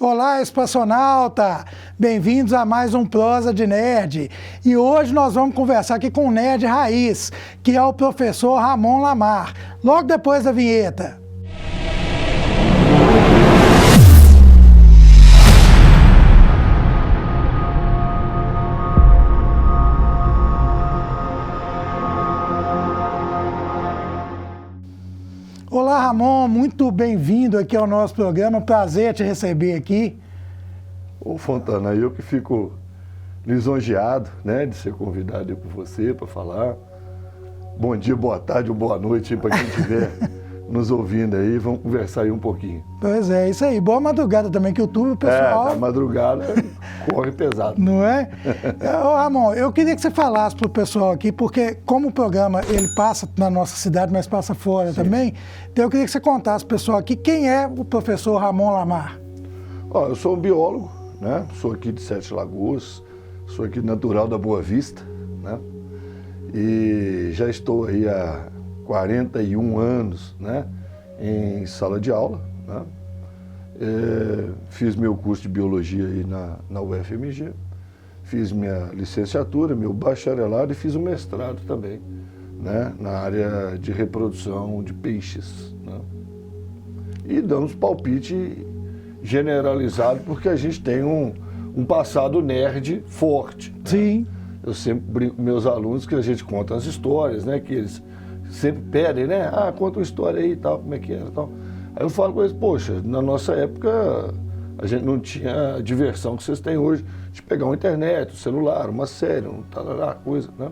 Olá, espaçonauta! Bem-vindos a mais um Prosa de Nerd. E hoje nós vamos conversar aqui com o Nerd Raiz, que é o professor Ramon Lamar, logo depois da vinheta. Olá, Ramon, muito bem-vindo aqui ao nosso programa, prazer te receber aqui. Ô Fontana, eu que fico lisonjeado, né, de ser convidado aí por você para falar. Bom dia, boa tarde ou boa noite para quem estiver nos ouvindo aí, vamos conversar aí um pouquinho. Pois é, isso aí, boa madrugada também, que o YouTube, pessoal... Da madrugada corre pesado. Não é? Ô, Ramon, eu queria que você falasse para o pessoal aqui, porque como o programa, ele passa na nossa cidade, mas passa fora também, então eu queria que você contasse para o pessoal aqui quem é o professor Ramon Lamar. Ó, eu sou um biólogo, né? Sou aqui de Sete Lagoas, sou aqui natural da Boa Vista, né? E já estou aí há 41 anos, né, em sala de aula, né? Fiz meu curso de biologia aí na UFMG, fiz minha licenciatura, meu bacharelado e fiz o mestrado também, né, na área de reprodução de peixes, né? E damos palpite generalizado porque a gente tem um passado nerd forte, né? Sim. Eu sempre brinco com meus alunos que a gente conta as histórias, né, que eles sempre pedem, né? Ah, conta uma história aí e tal, como é que era e tal. Aí eu falo com eles, poxa, na nossa época a gente não tinha a diversão que vocês têm hoje de pegar uma internet, um celular, uma série, um tarará, coisa, né?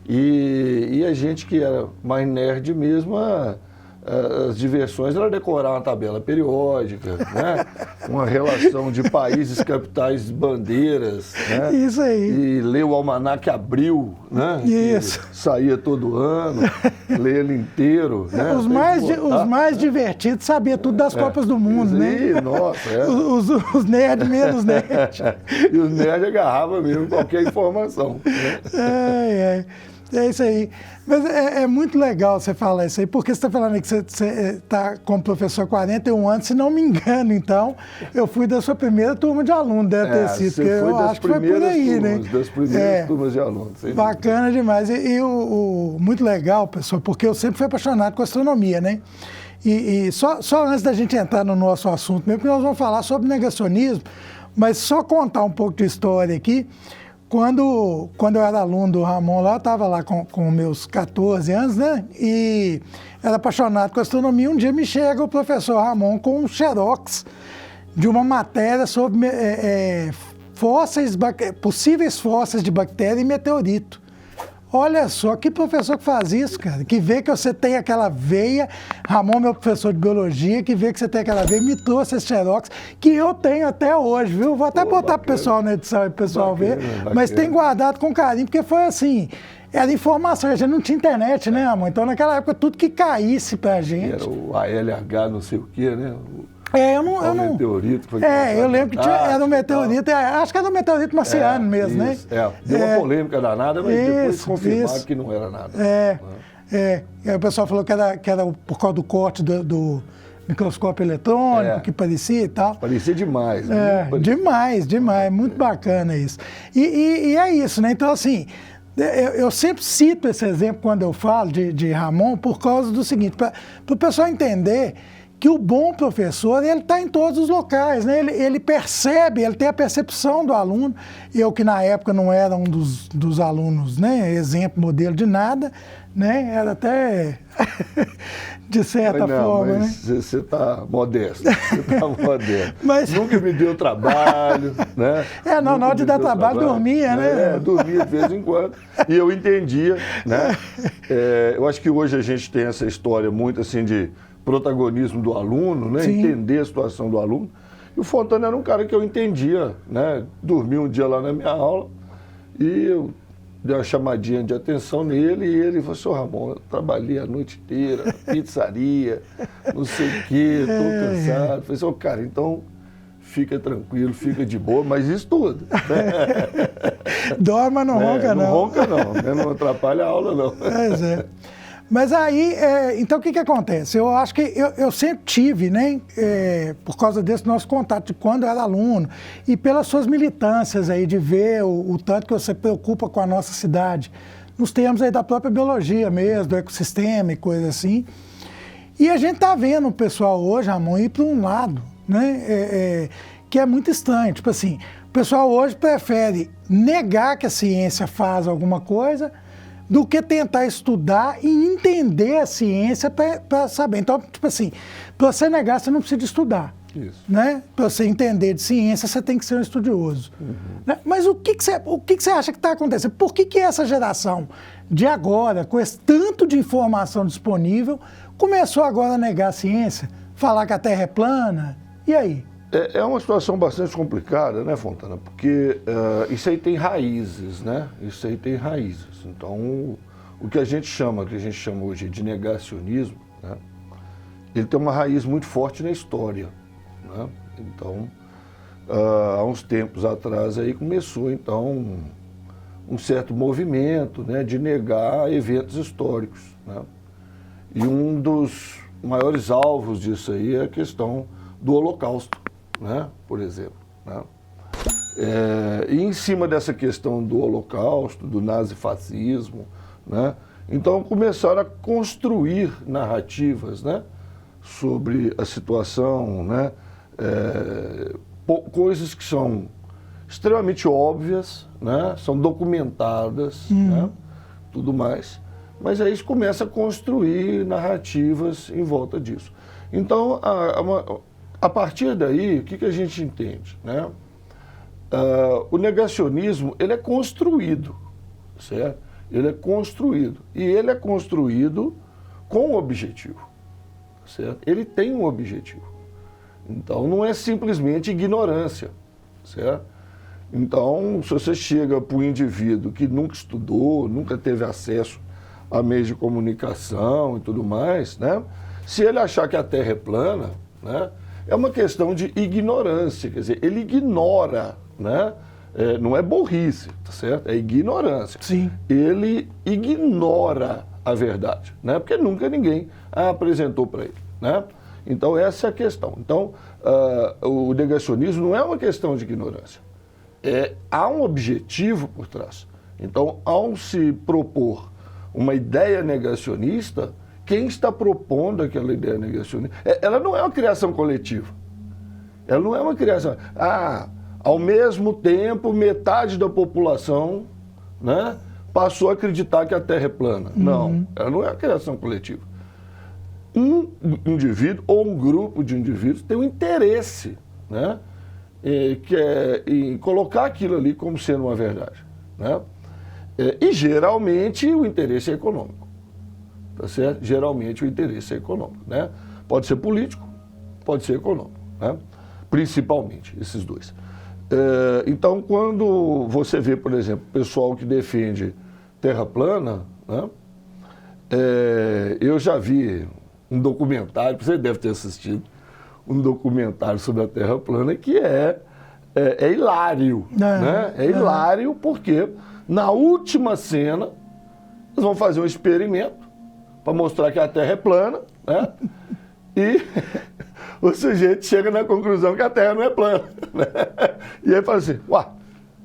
E a gente que era mais nerd mesmo, as diversões era decorar uma tabela periódica, né? Uma relação de países, capitais, bandeiras, né? Isso aí. E ler o Almanaque Abril, né? Isso. Que saía todo ano, ler ele inteiro, né? Os mais divertidos sabiam tudo das Copas do Mundo, né? Nossa, Os nerds menos nerds. E os nerds agarravam mesmo qualquer informação, né? É isso aí. Mas é muito legal você falar isso aí, porque você está falando aí que você está como professor há 41 anos, se não me engano, então, eu fui da sua primeira turma de aluno, deve ter sido, porque eu acho que foi por aí, né? Das primeiras turmas de alunos. Bacana demais. E muito legal, pessoal, porque eu sempre fui apaixonado com astronomia, né? E só antes da gente entrar no nosso assunto mesmo, porque nós vamos falar sobre negacionismo, mas só contar um pouco de história aqui. Quando eu era aluno do Ramon lá, eu estava lá com meus 14 anos, né? E era apaixonado com astronomia. Um dia me chega o professor Ramon com um xerox de uma matéria sobre possíveis fósseis de bactéria e meteorito. Olha só, que professor que faz isso, cara, que vê que você tem aquela veia, Ramon, meu professor de biologia, que vê que você tem aquela veia, me trouxe esse xerox, que eu tenho até hoje, viu? Vou até botar pro pessoal na edição, pro pessoal ver, mas tem guardado com carinho, porque foi assim, era informação, a gente não tinha internet, né, Ramon? Então naquela época tudo que caísse pra gente... Era o ALH não sei o quê, né? Eu não... meteorito foi eu lembro que era um meteorito, acho que era um meteorito marciano mesmo, isso, né? Deu uma polêmica danada, mas depois confirmaram que não era nada. E aí o pessoal falou que era por causa do corte do microscópio eletrônico, que parecia e tal. Parecia demais. Demais, muito bacana isso. E é isso, né? Então, assim, eu sempre cito esse exemplo quando eu falo de Ramon por causa do seguinte, para o pessoal entender que o bom professor, ele está em todos os locais, né? Ele percebe, ele tem a percepção do aluno. Eu que na época não era um dos alunos, né? Exemplo, modelo de nada, né? Era até de certa forma, né? Você está modesto, Mas... Nunca me deu trabalho, né? Na hora de dar trabalho, dormia, né? Dormia de vez em quando. E eu entendia, né? Eu acho que hoje a gente tem essa história muito assim de protagonismo do aluno, né? Entender a situação do aluno. E o Fontana era um cara que eu entendia, né? Dormi um dia lá na minha aula e eu dei uma chamadinha de atenção nele e ele falou, senhor Ramon, eu trabalhei a noite inteira, na pizzaria, não sei o quê, estou cansado. Eu falei, senhor, cara, então fica tranquilo, fica de boa, mas isso tudo. Dorme, mas não ronca, não. Não ronca, não. Não atrapalha a aula, não. Pois é. Mas aí, então o que acontece? Eu acho que eu sempre tive, né, por causa desse nosso contato de quando eu era aluno e pelas suas militâncias aí, de ver o tanto que você preocupa com a nossa cidade, nos termos aí da própria biologia mesmo, do ecossistema e coisa assim. E a gente está vendo o pessoal hoje, Ramon, ir para um lado, né, que é muito estranho. Tipo assim, o pessoal hoje prefere negar que a ciência faz alguma coisa do que tentar estudar e entender a ciência para saber. Então, tipo assim, para você negar, você não precisa estudar. Isso. Né? Para você entender de ciência, você tem que ser um estudioso. Né? Mas o que você acha que está acontecendo? Por que essa geração de agora, com esse tanto de informação disponível, começou agora a negar a ciência? Falar que a Terra é plana? E aí? É uma situação bastante complicada, né, Fontana? Porque isso aí tem raízes, né? Isso aí tem raízes. Então, o que a gente chama hoje de negacionismo, né? Ele tem uma raiz muito forte na história, né? Então, há uns tempos atrás aí começou, então, um certo movimento, né, de negar eventos históricos, né? E um dos maiores alvos disso aí é a questão do Holocausto, né, por exemplo, né? E em cima dessa questão do Holocausto, do nazifascismo, né, então começaram a construir narrativas, né, sobre a situação, né, coisas que são extremamente óbvias, né, são documentadas, né, tudo mais, mas aí começa a construir narrativas em volta disso. Então, a partir daí, o que a gente entende, né? O negacionismo, ele é construído, certo? Ele é construído. E ele é construído com um objetivo, certo? Ele tem um objetivo. Então, não é simplesmente ignorância, certo? Então, se você chega para um indivíduo que nunca estudou, nunca teve acesso a meios de comunicação e tudo mais, né? Se ele achar que a Terra é plana, né, é uma questão de ignorância, quer dizer, ele ignora, né? Não é burrice, tá certo? É ignorância. Sim. Ele ignora a verdade, né? Porque nunca ninguém a apresentou para ele, né? Então essa é a questão. Então o negacionismo não é uma questão de ignorância. Há um objetivo por trás. Então, ao se propor uma ideia negacionista, quem está propondo aquela ideia negacionista, ela não é uma criação coletiva. Ela não é uma criação... ao mesmo tempo, metade da população, né, passou a acreditar que a Terra é plana. Não, ela não é uma criação coletiva. Um indivíduo ou um grupo de indivíduos tem um interesse, né, em colocar aquilo ali como sendo uma verdade, né? E geralmente o interesse é econômico. Tá certo? Geralmente o interesse é econômico, né? Pode ser político, pode ser econômico, né? Principalmente esses dois. Então, quando você vê, por exemplo, o pessoal que defende terra plana, né? Eu já vi um documentário, você deve ter assistido, um documentário sobre a Terra plana que é hilário, né? É hilário porque na última cena eles vão fazer um experimento para mostrar que a Terra é plana, né? E o sujeito chega na conclusão que a Terra não é plana, né? E aí fala assim, ué,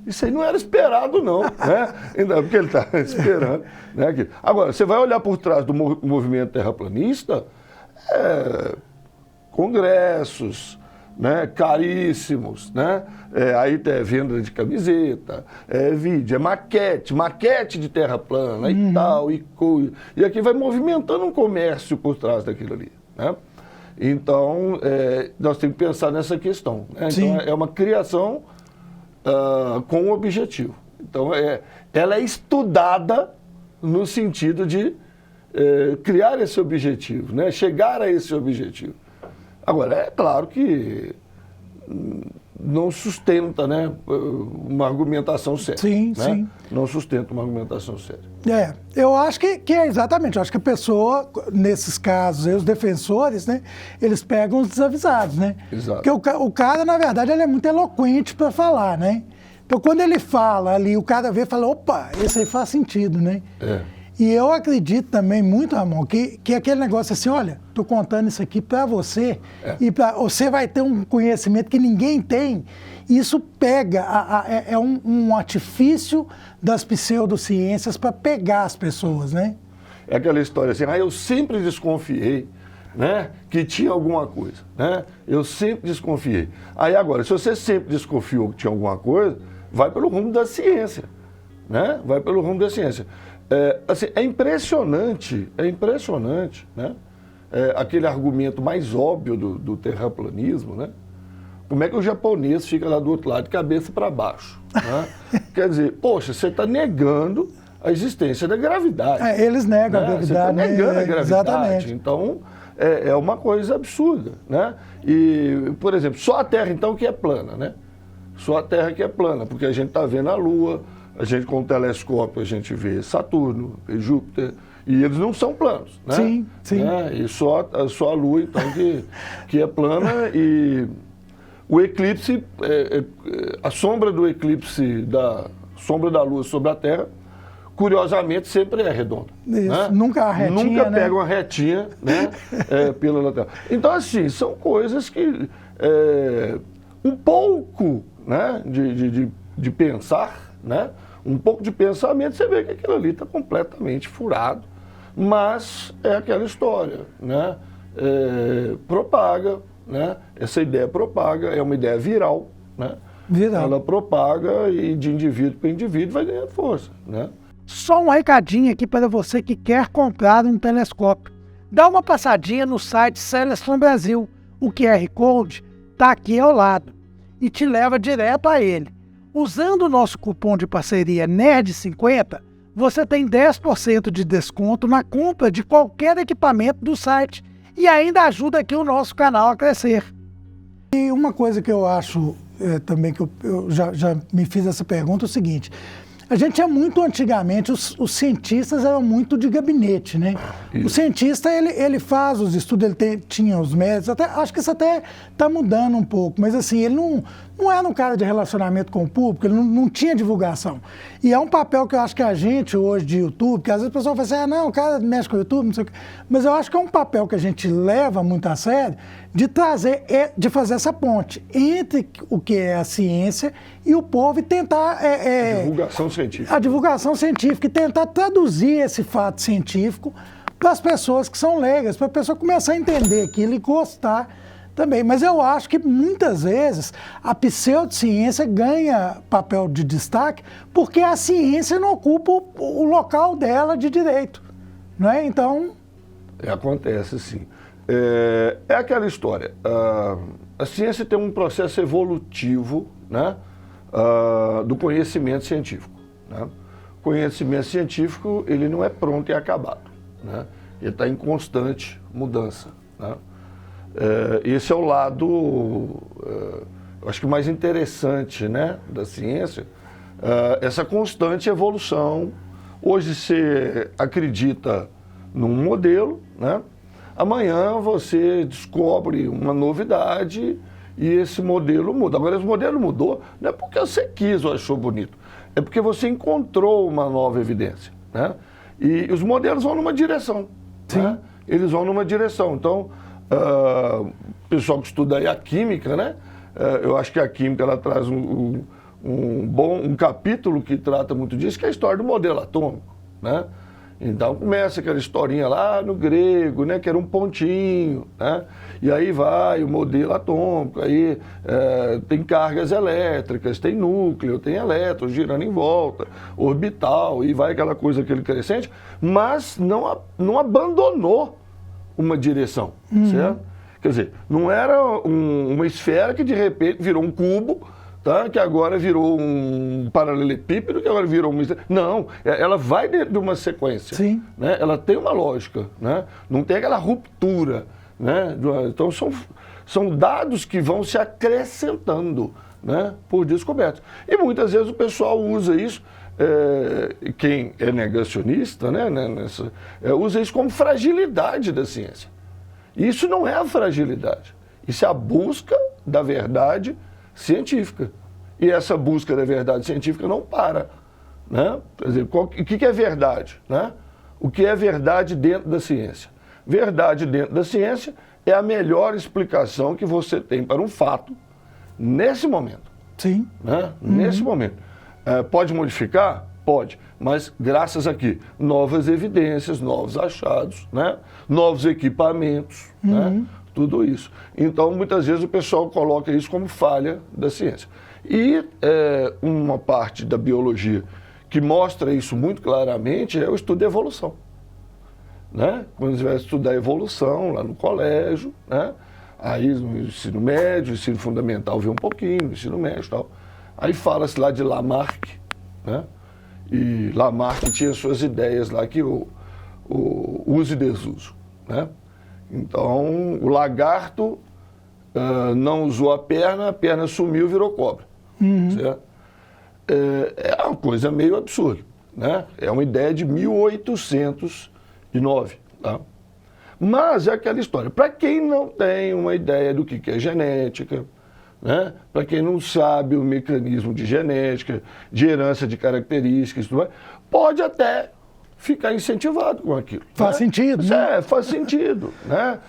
isso aí não era esperado não, né? Então, porque ele está esperando, né? Agora, você vai olhar por trás do movimento terraplanista, congressos, né, caríssimos, né? Aí tem venda de camiseta, vídeo, maquete de terra plana e tal, e aqui vai movimentando um comércio por trás daquilo ali, né? Então, nós temos que pensar nessa questão, né? Então, é uma criação com um objetivo. Então, ela é estudada no sentido de criar esse objetivo, né? Chegar a esse objetivo. Agora, é claro que não sustenta, né, uma argumentação séria. Sim, né? sim. Não sustenta uma argumentação séria. Eu acho que é exatamente, eu acho que a pessoa, nesses casos, os defensores, né, eles pegam os desavisados, né? Exato. Porque o cara, na verdade, ele é muito eloquente para falar, né? Então, quando ele fala ali, o cara vê e fala, opa, esse aí faz sentido, né? E eu acredito também muito, Ramon, que aquele negócio assim, olha, estou contando isso aqui para você, e você vai ter um conhecimento que ninguém tem. Isso pega, é um artifício das pseudociências para pegar as pessoas, né? É aquela história assim, eu sempre desconfiei, né, que tinha alguma coisa, né? Eu sempre desconfiei. Aí agora, se você sempre desconfiou que tinha alguma coisa, vai pelo rumo da ciência, né? Vai pelo rumo da ciência. Assim, é impressionante, né? Aquele argumento mais óbvio do terraplanismo, né? Como é que o japonês fica lá do outro lado de cabeça para baixo, né? Quer dizer, poxa, você está negando a existência da gravidade. Eles negam, né, a gravidade. Você está negando a gravidade. Exatamente. Então, é uma coisa absurda, né? E, por exemplo, só a Terra, então, que é plana, né? Só a Terra que é plana, porque a gente está vendo a Lua, a gente com o telescópio a gente vê Saturno, vê Júpiter, e eles não são planos, né? Sim, sim. E só a Lua, então, que é plana, e o eclipse, a sombra do eclipse, da sombra da Lua sobre a Terra, curiosamente, sempre é redonda. Isso, né? Nunca a retinha, Nunca né? pega uma retinha, né? Pela lateral. Então, assim, são coisas que um pouco, né, de pensar, né? Um pouco de pensamento, você vê que aquilo ali está completamente furado, mas é aquela história, né? Propaga, né? Essa ideia propaga, é uma ideia viral, né? Viral. Ela propaga e de indivíduo para indivíduo vai ganhando força, né? Só um recadinho aqui para você que quer comprar um telescópio. Dá uma passadinha no site Celestron Brasil. O QR Code está aqui ao lado e te leva direto a ele. Usando o nosso cupom de parceria NERD50, você tem 10% de desconto na compra de qualquer equipamento do site e ainda ajuda aqui o nosso canal a crescer. E uma coisa que eu acho também, que eu já me fiz essa pergunta, é o seguinte: a gente tinha muito antigamente, os cientistas eram muito de gabinete, né? Isso. O cientista, ele faz os estudos, ele tinha os métodos, acho que isso até está mudando um pouco, mas assim, ele não era um cara de relacionamento com o público, ele não tinha divulgação. E é um papel que eu acho que a gente hoje de YouTube, que às vezes o pessoal fala assim, não, o cara mexe com o YouTube, não sei o quê, mas eu acho que é um papel que a gente leva muito a sério, de trazer, de fazer essa ponte entre o que é a ciência e o povo e tentar... divulgação científica. A divulgação científica e tentar traduzir esse fato científico para as pessoas que são leigas, para a pessoa começar a entender aquilo e gostar também. Mas eu acho que muitas vezes a pseudociência ganha papel de destaque porque a ciência não ocupa o local dela de direito, não é? Então... Acontece, sim. É aquela história. A ciência tem um processo evolutivo, né, do conhecimento científico. Né? O conhecimento científico, ele não é pronto e acabado. Né? Ele está em constante mudança. Né? Esse é o lado, eu acho que mais interessante, né, da ciência, essa constante evolução. Hoje você acredita num modelo, né? Amanhã você descobre uma novidade e esse modelo muda. Agora, esse modelo mudou não é porque você quis ou achou bonito, é porque você encontrou uma nova evidência, né? E os modelos vão numa direção, né? Eles vão numa direção. Então, o pessoal que estuda aí a química, né? Eu acho que a química ela traz um capítulo que trata muito disso, que é a história do modelo atômico, né? Então começa aquela historinha lá no grego, né, que era um pontinho, né? E aí vai o modelo atômico, aí tem cargas elétricas, tem núcleo, tem elétrons girando em volta, orbital, e vai aquela coisa, aquele crescente, mas não abandonou uma direção, certo? Quer dizer, não era uma esfera que de repente virou um cubo, tá? Que agora virou um paralelepípedo, que agora virou um... Não, ela vai dentro de uma sequência. Sim. Né? Ela tem uma lógica, né? Não tem aquela ruptura. Né? Então, são dados que vão se acrescentando, né, por descobertas. E muitas vezes o pessoal usa isso, quem é negacionista, né, usa isso como fragilidade da ciência. Isso não é a fragilidade. Isso é a busca da verdade científica. E essa busca da verdade científica não para. Né? Quer dizer, o que é verdade? Né? o que é verdade dentro da ciência. Verdade dentro da ciência é a melhor explicação que você tem para um fato nesse momento. Sim. Né? Nesse momento. Pode modificar? Pode. Mas graças a quê? Novas evidências, novos achados, né? Novos equipamentos, né? Tudo isso. Então, muitas vezes o pessoal coloca isso como falha da ciência. E uma parte da biologia que mostra isso muito claramente é o estudo da evolução. Né? Quando você vai estudar a evolução lá no colégio, né? Aí no ensino médio, ensino fundamental vê um pouquinho, no ensino médio e tal. Aí fala-se lá de Lamarck, né? E Lamarck tinha suas ideias lá que o uso e desuso, né? Então, o lagarto não usou a perna sumiu, virou cobra. Certo? É uma coisa meio absurda, né? É uma ideia de 1809, tá? Mas é aquela história. Para quem não tem uma ideia do que é genética, né? Para quem não sabe o mecanismo de genética, de herança de características, tudo mais, pode até ficar incentivado com aquilo. Faz sentido, né? Faz sentido, né?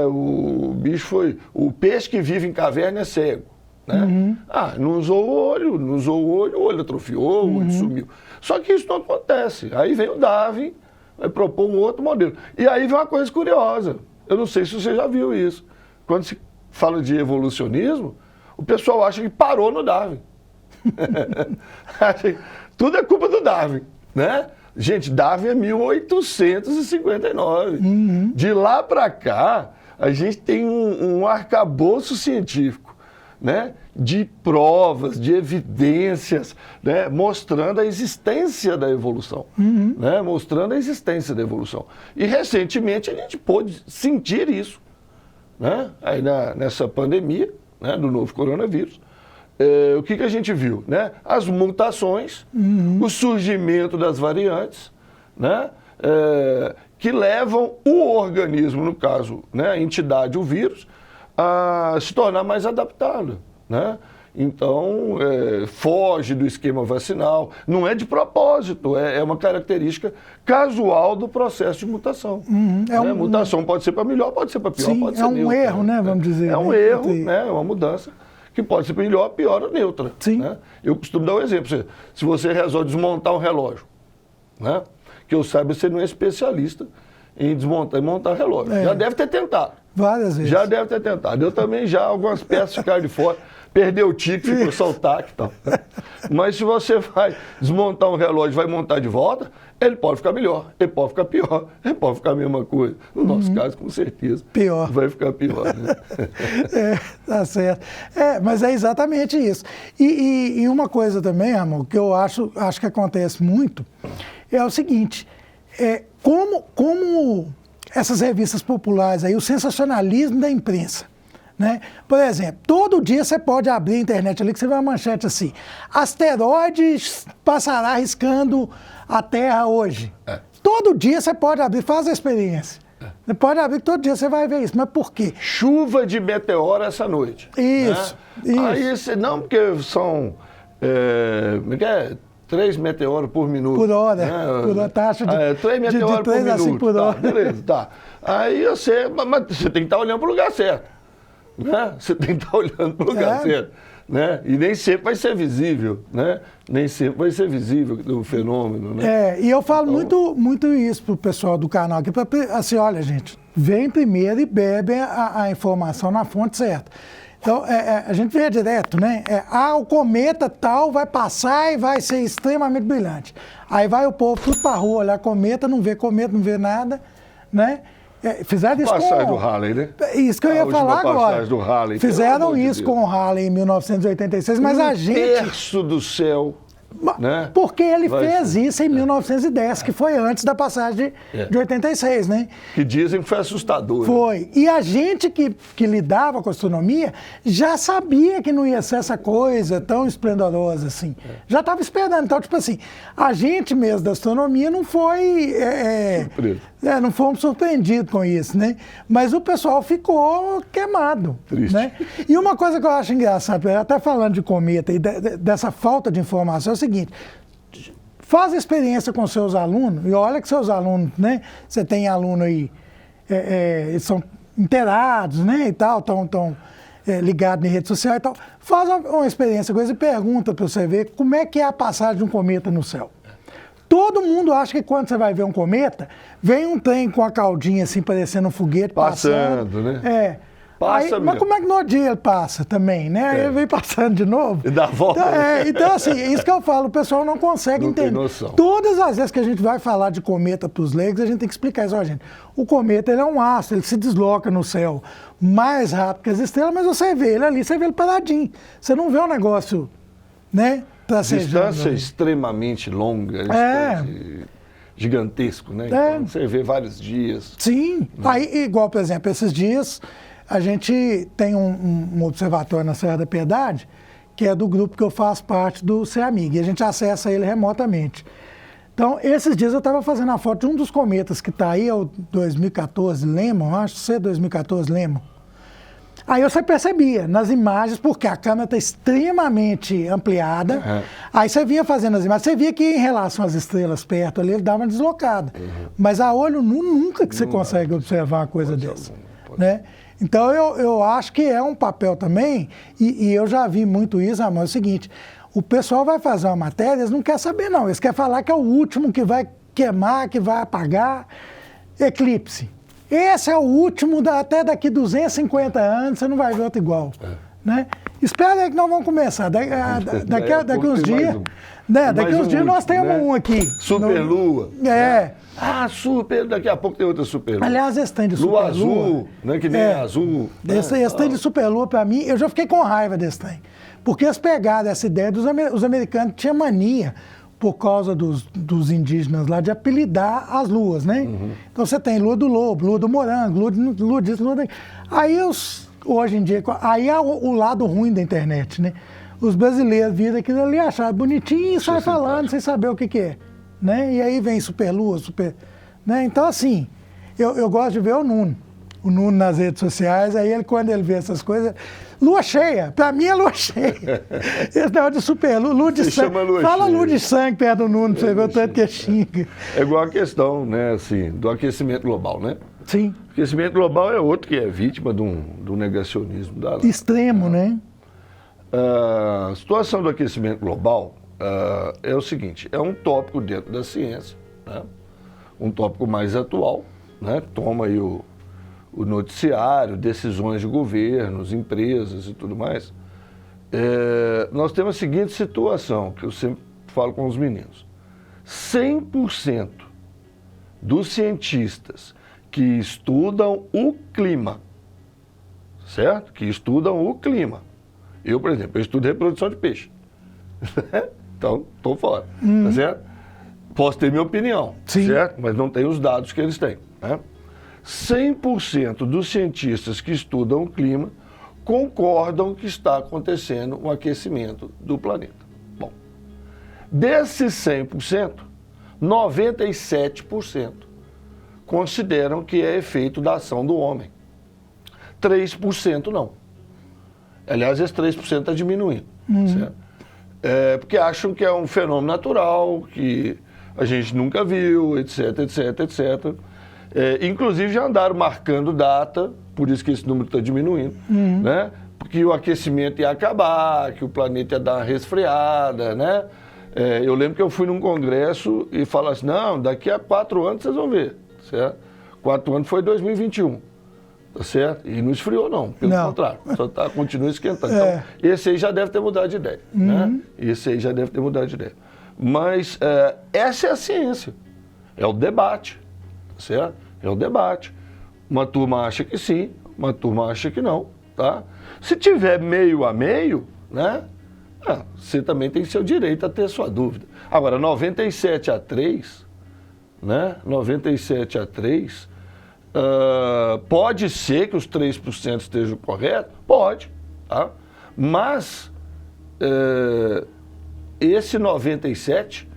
O bicho o peixe que vive em caverna é cego, né? Não usou o olho atrofiou, o olho sumiu. Só que isso não acontece. Aí vem o Darwin, vai propor um outro modelo. E aí vem uma coisa curiosa. Eu não sei se você já viu isso. Quando se fala de evolucionismo, o pessoal acha que parou no Darwin. Tudo é culpa do Darwin, né? Gente, Darwin é 1859. De lá para cá, a gente tem um arcabouço científico, né? De provas, de evidências, né? Mostrando a existência da evolução. Né? Mostrando a existência da evolução. E recentemente a gente pôde sentir isso, né? Aí nessa pandemia, né? Do novo coronavírus. O que a gente viu? Né? As mutações, o surgimento das variantes, né? Que levam o organismo, no caso, né? A entidade, o vírus, a se tornar mais adaptado, né? Então, foge do esquema vacinal. Não é de propósito, é uma característica casual do processo de mutação. Mutação pode ser para melhor, pode ser para pior, sim, pode ser neutra. É um erro, né? Vamos dizer. É um erro, né? É uma mudança que pode ser para melhor, pior ou neutra. Sim. Né? Eu costumo dar um exemplo. Se você resolve desmontar um relógio, né? Que eu saiba, você não é especialista em desmontar e montar relógio. Já deve ter tentado. Várias vezes. Já deve ter tentado. Eu também já, algumas peças ficaram de fora, perdeu o tique, ficou só o tac e tal. Mas se você vai desmontar um relógio e vai montar de volta, ele pode ficar melhor, ele pode ficar pior, ele pode ficar a mesma coisa. No nosso caso, com certeza. Pior. Vai ficar pior, né? Tá certo. Mas é exatamente isso. E uma coisa também, Ramon, que eu acho que acontece muito, é o seguinte, como essas revistas populares aí, o sensacionalismo da imprensa, né? Por exemplo, todo dia você pode abrir a internet ali que você vê uma manchete assim: asteroide passará riscando a Terra hoje. Todo dia você pode abrir, faz a experiência. Você pode abrir, todo dia você vai ver isso. Mas por quê? Chuva de meteoro essa noite. Isso, né? isso. Aí, não, porque são 3 meteoros por minuto. Por hora, né? por uma taxa de 3 meteoros de 3 por a 5 minuto. por hora. Tá, beleza, tá. Aí mas você tem que estar olhando para o lugar certo. Né? Você tem que estar olhando para o lugar certo. Né? E nem sempre vai ser visível, né? Nem sempre vai ser visível o fenômeno, né? E eu falo muito isso pro pessoal do canal aqui, assim, olha, gente, vem primeiro e bebe a informação na fonte certa. Então, a gente vê direto, né? O cometa tal vai passar e vai ser extremamente brilhante. Aí vai o povo tudo pra rua olhar cometa, não vê nada, né? Fizeram isso passagem do Halley, né? Isso que eu ia falar agora. Do Halley, fizeram isso com o Halley em 1986, mas a gente... terço do céu, né? Porque ele fez isso em 1910, que foi antes da passagem de 86, né? Que dizem que foi assustador. Foi. E a gente que lidava com a astronomia já sabia que não ia ser essa coisa tão esplendorosa assim. Já estava esperando. Então, tipo assim, a gente mesmo da astronomia não foi... não fomos surpreendidos com isso, né? Mas o pessoal ficou queimado. Triste. Né? E uma coisa que eu acho engraçada, até falando de cometa e dessa falta de informação, é o seguinte: faz a experiência com seus alunos, e olha que seus alunos, né? Você tem aluno aí, eles são inteirados, né, e tal, estão ligados em rede social e tal. Faz uma experiência com eles e pergunta para você ver como é que é a passagem de um cometa no céu. Todo mundo acha que quando você vai ver um cometa, vem um trem com a caldinha assim, parecendo um foguete passando, né? Passa mas como é que no dia ele passa também, né? Aí ele vem passando de novo. E dá volta. Então, assim, isso que eu falo, o pessoal não consegue entender. Tem noção. Todas as vezes que a gente vai falar de cometa para os leigos, a gente tem que explicar isso, ó, gente. O cometa, ele é um astro, ele se desloca no céu mais rápido que as estrelas, mas você vê ele ali, você vê ele paradinho. Você não vê um negócio, né? Distância extremamente longa, gigantesco, né? Então, você vê vários dias. Sim. Né? Aí, igual, por exemplo, esses dias, a gente tem um observatório na Serra da Piedade, que é do grupo que eu faço parte do CEAMIG, e a gente acessa ele remotamente. Então, esses dias eu estava fazendo a foto de um dos cometas que está aí, é o 2014 Lemon, acho que é 2014 Lemon. Aí você percebia nas imagens, porque a câmera está extremamente ampliada, aí você vinha fazendo as imagens, você via que em relação às estrelas perto ali, ele dava uma deslocada. Mas a olho nu, nunca que você consegue observar uma coisa dessa. Né? Então eu acho que é um papel também, e eu já vi muito isso, Ramon, é o seguinte, o pessoal vai fazer uma matéria, eles não querem saber não, eles querem falar que é o último que vai queimar, que vai apagar, eclipse. Esse é o último, até daqui 250 anos, você não vai ver outro igual. Né? Espera aí que nós vamos começar. Daqui uns dias. Daqui uns dias nós temos um aqui. Superlua. Super. Daqui a pouco tem outra superlua. Aliás, esse tem de superlua. Lua azul, né? Que nem azul. Esse tem de superlua, para mim, eu já fiquei com raiva desse trem. Porque eles pegaram essa ideia os americanos tinham mania, por causa dos indígenas lá, de apelidar as luas, né? Então você tem lua do lobo, lua do morango, lua disso, lua daquilo. Aí hoje em dia, aí é o lado ruim da internet, né? Os brasileiros viram aquilo ali, acharam bonitinho e saem falando sem saber o que é. Né? E aí vem superlua, né? Então, assim, eu gosto de ver o Nuno nas redes sociais, aí quando ele vê essas coisas... Lua cheia, pra mim é lua cheia. Esse negócio de superlua, lua de sangue. Fala lua de sangue perto do Nuno, pra você ver o tanto que xinga. É igual a questão, né, assim, do aquecimento global, né? Sim. O aquecimento global é outro que é vítima do negacionismo. Extremo, né? A situação do aquecimento global é o seguinte, é um tópico dentro da ciência, né? Um tópico mais atual, né? Toma aí o noticiário, decisões de governos, empresas e tudo mais. Nós temos a seguinte situação, que eu sempre falo com os meninos. 100% dos cientistas que estudam o clima, certo? Que estudam o clima. Eu, por exemplo, eu estudo reprodução de peixe. Então, estou fora, tá certo? Posso ter minha opinião, certo? Mas não tenho os dados que eles têm, né? 100% dos cientistas que estudam o clima concordam que está acontecendo um aquecimento do planeta. Bom, desses 100%, 97% consideram que é efeito da ação do homem. 3% não. Aliás, esse 3% está diminuindo, certo? Porque acham que é um fenômeno natural, que a gente nunca viu, etc, etc, etc. Inclusive já andaram marcando data, por isso que esse número está diminuindo, né? Porque o aquecimento ia acabar, que o planeta ia dar uma resfriada, né? Eu lembro que eu fui num congresso e falaram assim, não, daqui a 4 anos vocês vão ver, certo? 4 anos foi 2021, tá certo? E não esfriou não, pelo contrário, só continua esquentando. Então, esse aí já deve ter mudado de ideia, né? Esse aí já deve ter mudado de ideia. Mas essa é a ciência, é o debate, certo? É o debate. Uma turma acha que sim, uma turma acha que não, tá? Se tiver meio a meio, né? Você também tem seu direito a ter sua dúvida. Agora, 97-3, né? 97-3, pode ser que os 3% estejam corretos? Pode, tá? Mas esse 97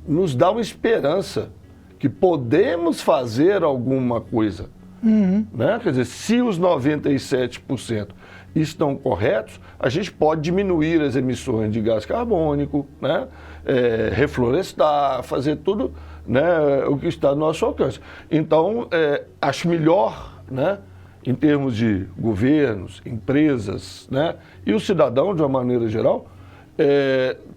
nos dá uma esperança que podemos fazer alguma coisa. Né? Quer dizer, se os 97% estão corretos, a gente pode diminuir as emissões de gás carbônico, né? Reflorestar, fazer tudo, né? O que está no nosso alcance. Então, acho melhor, né? Em termos de governos, empresas, né? E o cidadão, de uma maneira geral,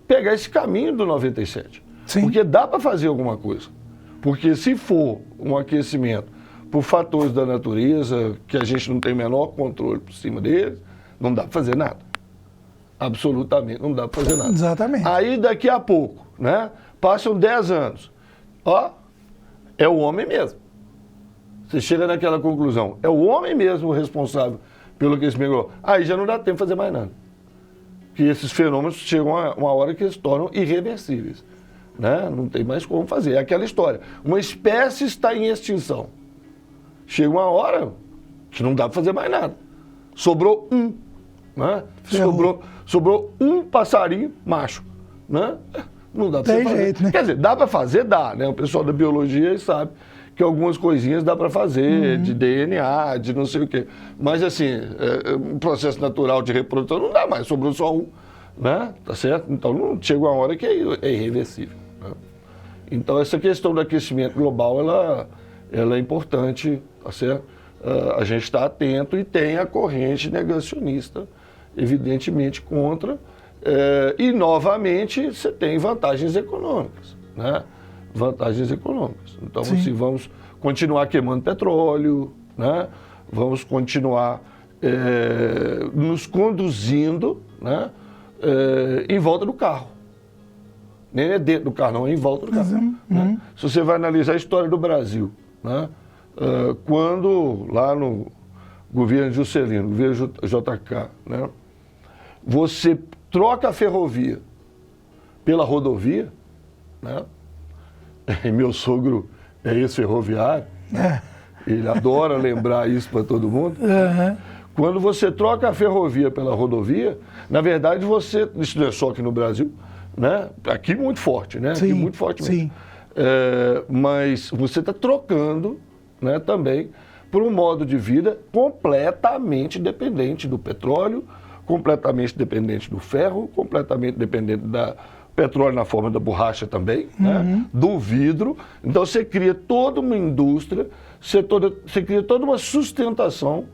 pegar esse caminho do 97. Sim. Porque dá para fazer alguma coisa. Porque se for um aquecimento por fatores da natureza, que a gente não tem o menor controle por cima deles, não dá para fazer nada. Absolutamente, não dá para fazer nada. Exatamente. Aí, daqui a pouco, né? Passam 10 anos. Ó, é o homem mesmo. Você chega naquela conclusão. É o homem mesmo o responsável pelo aquecimento global. Aí já não dá tempo de fazer mais nada. Porque esses fenômenos chegam a uma hora que eles se tornam irreversíveis. Né? Não tem mais como fazer. É aquela história. Uma espécie está em extinção. Chega uma hora que não dá para fazer mais nada. Sobrou um. Né? Sobrou um passarinho macho. Né? Não dá para fazer. Jeito, né? Quer dizer, dá para fazer? Dá. Né? O pessoal da biologia sabe que algumas coisinhas dá para fazer, de DNA, de não sei o quê. Mas, assim, um processo natural de reprodução não dá mais. Sobrou só um. Né? Tá certo? Então, não chega uma hora que é irreversível. Né? Então, essa questão do aquecimento global, ela é importante, tá certo? A gente está atento e tem a corrente negacionista, evidentemente, contra. E, novamente, você tem vantagens econômicas, né? Vantagens econômicas. Então, assim, vamos continuar queimando petróleo, né? Vamos continuar nos conduzindo, né? Em volta do carro. Nem é dentro do carro, não, é em volta do carro. Né? Se você vai analisar a história do Brasil, né? Quando lá no governo Juscelino, governo JK, né? Você troca a ferrovia pela rodovia, né? E meu sogro é ex-ferroviário, ele adora lembrar isso para todo mundo. Quando você troca a ferrovia pela rodovia, na verdade isso não é só aqui no Brasil, né? Aqui muito forte, né? Sim, aqui muito forte mesmo. sim. Mas você está trocando, né, também por um modo de vida completamente dependente do petróleo, completamente dependente do ferro, completamente dependente da petróleo na forma da borracha também, né? Do vidro. Então você cria toda uma indústria, você cria toda uma sustentação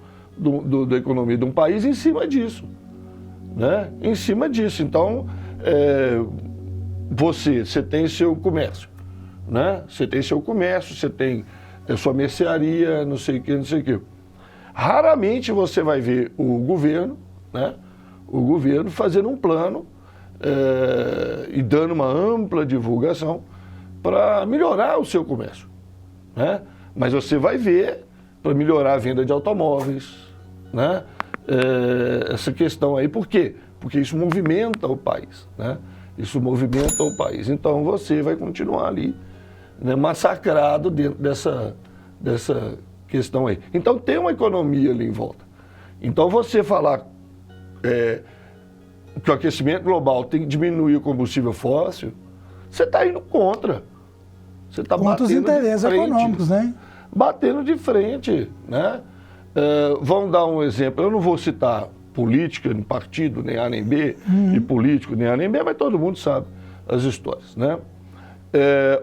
da economia de um país em cima disso. Né? Em cima disso. Então, você tem seu comércio. Né? Você tem seu comércio, você tem a sua mercearia, não sei o que, não sei o que. Raramente você vai ver o governo, né? O governo fazendo um plano e dando uma ampla divulgação para melhorar o seu comércio. Né? Mas você vai ver para melhorar a venda de automóveis, né? Essa questão aí. Por quê? Porque isso movimenta o país. Né? Isso movimenta o país. Então você vai continuar ali, né, massacrado dentro dessa questão aí. Então tem uma economia ali em volta. Então você falar que o aquecimento global tem que diminuir o combustível fóssil, você está indo contra. Você está contra os interesses econômicos, né? Batendo de frente, né? Vamos dar um exemplo. Eu não vou citar política, nem partido, nem A nem B, e político, nem A nem B, mas todo mundo sabe as histórias, né?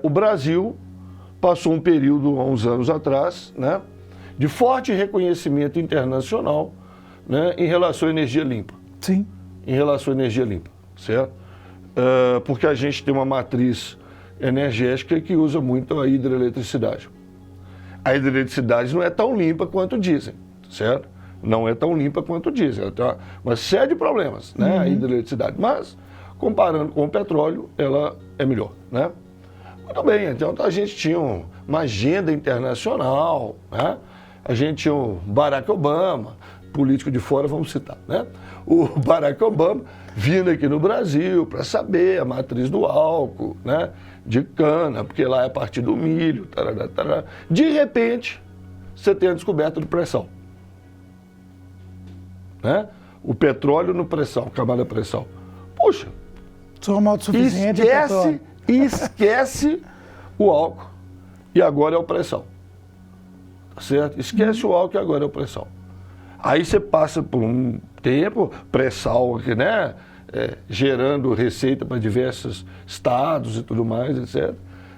O Brasil passou um período, há uns anos atrás, né, de forte reconhecimento internacional, né, em relação à energia limpa. Sim. Em relação à energia limpa, certo? Porque a gente tem uma matriz energética que usa muito a hidroeletricidade. A hidroeletricidade não é tão limpa quanto dizem, certo? Não é tão limpa quanto dizem. Ela tem uma série de problemas, né, a hidroeletricidade. Mas, comparando com o petróleo, ela é melhor, né? Muito bem, então a gente tinha uma agenda internacional, né? A gente tinha o Barack Obama, político de fora, vamos citar, né? O Barack Obama vindo aqui no Brasil para saber a matriz do álcool, né? De cana, porque lá é a partir do milho, tarará, tarará. De repente, você tem a descoberta do pré-sal. Né? O petróleo no pré-sal, camada pré-sal. Puxa, Soma autossuficiente. Esquece o álcool e agora é o pré-sal. Tá certo? Esquece o álcool e agora é o pré-sal. Aí você passa por um tempo, pré-sal, né? Gerando receita para diversos estados e tudo mais, etc.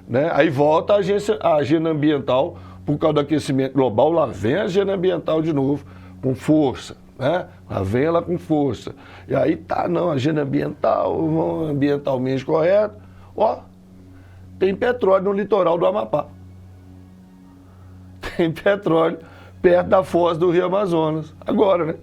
Né? Aí volta a agenda ambiental, por causa do aquecimento global, lá vem a agenda ambiental de novo, com força. Né? Lá vem ela com força. E aí não, agenda ambiental, ambientalmente correto. Ó, tem petróleo no litoral do Amapá. Tem petróleo perto da foz do Rio Amazonas. Agora, né?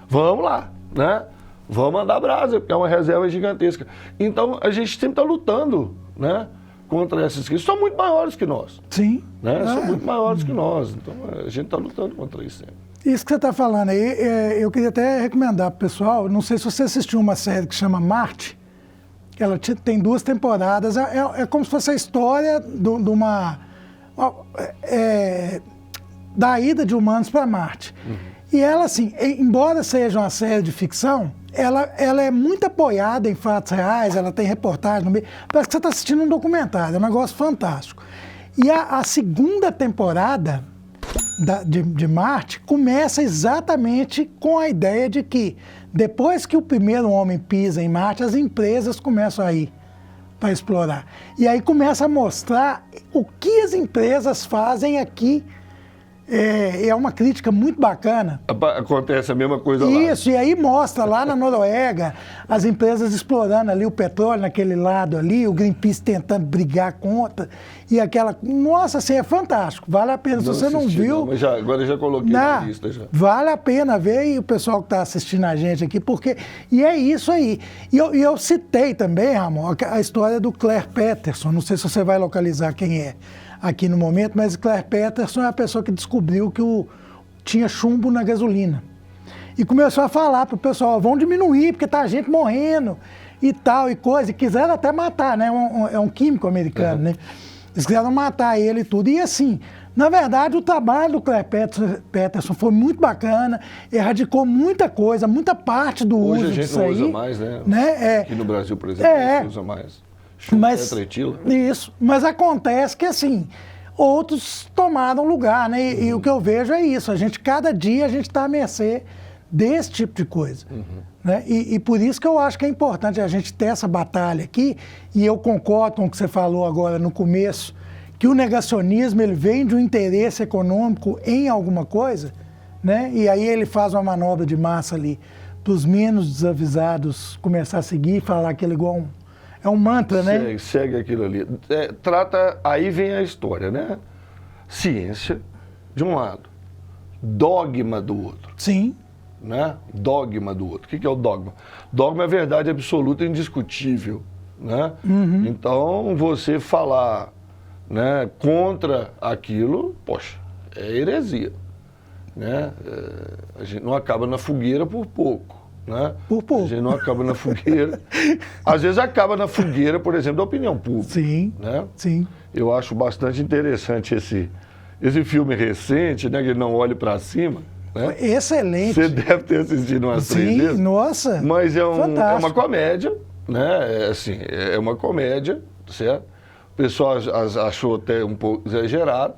Vamos lá, né? Vamos andar brasa, porque é uma reserva gigantesca. Então, a gente sempre está lutando, né? Contra essas crises. São muito maiores que nós. Sim. Né? São muito maiores que nós. Então, a gente está lutando contra isso sempre. Isso que você está falando aí, eu queria até recomendar para o pessoal, não sei se você assistiu uma série que chama Marte, ela tem 2 temporadas, é como se fosse a história de uma... da ida de humanos para Marte. E ela, assim, embora seja uma série de ficção, ela é muito apoiada em fatos reais, ela tem reportagem no meio. Parece que você está assistindo um documentário, é um negócio fantástico. E a segunda temporada de Marte começa exatamente com a ideia de que, depois que o primeiro homem pisa em Marte, as empresas começam a ir para explorar. E aí começa a mostrar o que as empresas fazem aqui. É uma crítica muito bacana. Acontece a mesma coisa lá. Isso, e aí mostra lá na Noruega as empresas explorando ali o petróleo naquele lado ali, o Greenpeace tentando brigar contra, e aquela... Nossa, assim, é fantástico, vale a pena. Se você não viu... Mas agora eu já coloquei na lista. Já. Vale a pena ver, e o pessoal que está assistindo a gente aqui, porque... E é isso aí. E eu citei também, Ramon, a história do Clair Peterson, não sei se você vai localizar quem é aqui no momento, mas Clair Peterson é a pessoa que descobriu que tinha chumbo na gasolina. E começou a falar para o pessoal, vão diminuir, porque tá gente morrendo e tal, e coisa. E quiseram até matar, né? É um químico americano, né? Eles quiseram matar ele e tudo. E assim, na verdade, o trabalho do Clair Peterson foi muito bacana, erradicou muita coisa, muita parte do uso disso aí. Hoje a gente não usa mais, né? Aqui no Brasil, por exemplo, a gente usa mais. Mas acontece que, assim, outros tomaram lugar, né? E o que eu vejo é isso, cada dia a gente está à mercê desse tipo de coisa. Né? E por isso que eu acho que é importante a gente ter essa batalha aqui, e eu concordo com o que você falou agora no começo, que o negacionismo ele vem de um interesse econômico em alguma coisa, né? E aí ele faz uma manobra de massa ali para os menos desavisados começar a seguir e falar aquilo igual é um mantra, né? Segue aquilo ali. Aí vem a história, né? Ciência, de um lado, dogma do outro. Sim. Né? Dogma do outro. O que é o dogma? Dogma é verdade absoluta e indiscutível. Né? Então, você falar, né, contra aquilo, poxa, é heresia. Né? A gente não acaba na fogueira por pouco. Né? Por pouco. A gente não acaba na fogueira. Às vezes acaba na fogueira, por exemplo, da opinião pública. Sim, né? Sim. Eu acho bastante interessante esse filme recente, né? Que Não Olhe para Cima. Né? Excelente. Você deve ter assistido umas 3 vezes. Sim, nossa. Mas é uma comédia, né? É uma comédia, certo? O pessoal achou até um pouco exagerado,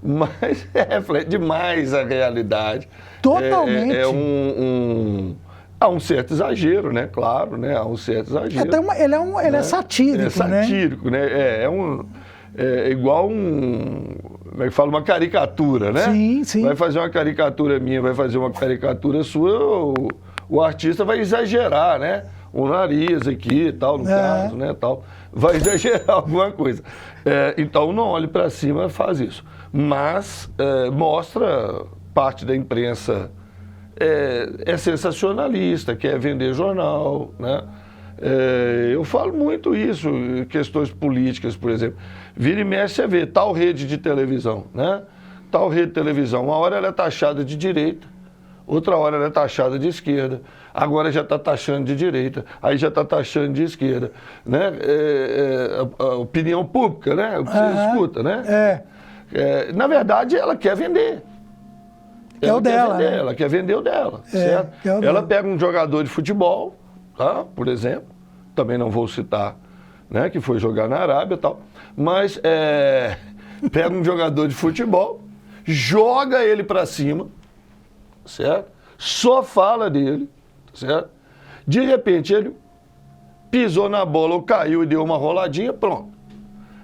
mas reflete demais a realidade. Totalmente. Há um certo exagero, né? Claro, né? Há um certo exagero. Ele é satírico, né? É satírico, né? É igual como é que fala? Uma caricatura, né? Sim, sim. Vai fazer uma caricatura minha, vai fazer uma caricatura sua, o artista vai exagerar, né? O nariz aqui e tal, no caso, né? Tal. Vai exagerar alguma coisa. Então, Não Olhe para Cima faz isso. Mas mostra parte da imprensa sensacionalista, quer vender jornal, né? Eu falo muito isso, questões políticas, por exemplo. Vira e mexe, você vê tal rede de televisão, né? Tal rede de televisão, uma hora ela é taxada de direita, outra hora ela é taxada de esquerda, agora já está taxando de direita, aí já está taxando de esquerda, né? A opinião pública, né? O que você escuta, né? Na verdade, ela quer vender. Ela quer vender o dela, certo? Ela pega um jogador de futebol, tá? Por exemplo, também não vou citar, né? Que foi jogar na Arábia e tal, mas pega um jogador de futebol, joga ele para cima, certo? Só fala dele, certo? De repente ele pisou na bola ou caiu e deu uma roladinha, pronto.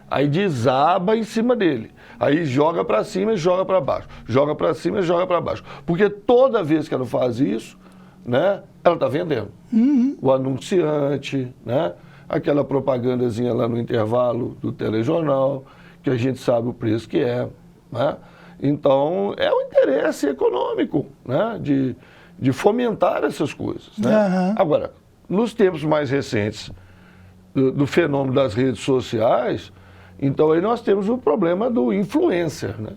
Aí desaba em cima dele. Aí joga para cima e joga para baixo. Joga para cima e joga para baixo. Porque toda vez que ela faz isso, né, ela está vendendo. O anunciante, né, aquela propagandazinha lá no intervalo do telejornal, que a gente sabe o preço que é, né? Então, é o interesse econômico, né, de fomentar essas coisas, né? Agora, nos tempos mais recentes do fenômeno das redes sociais, então aí nós temos o problema do influencer, né?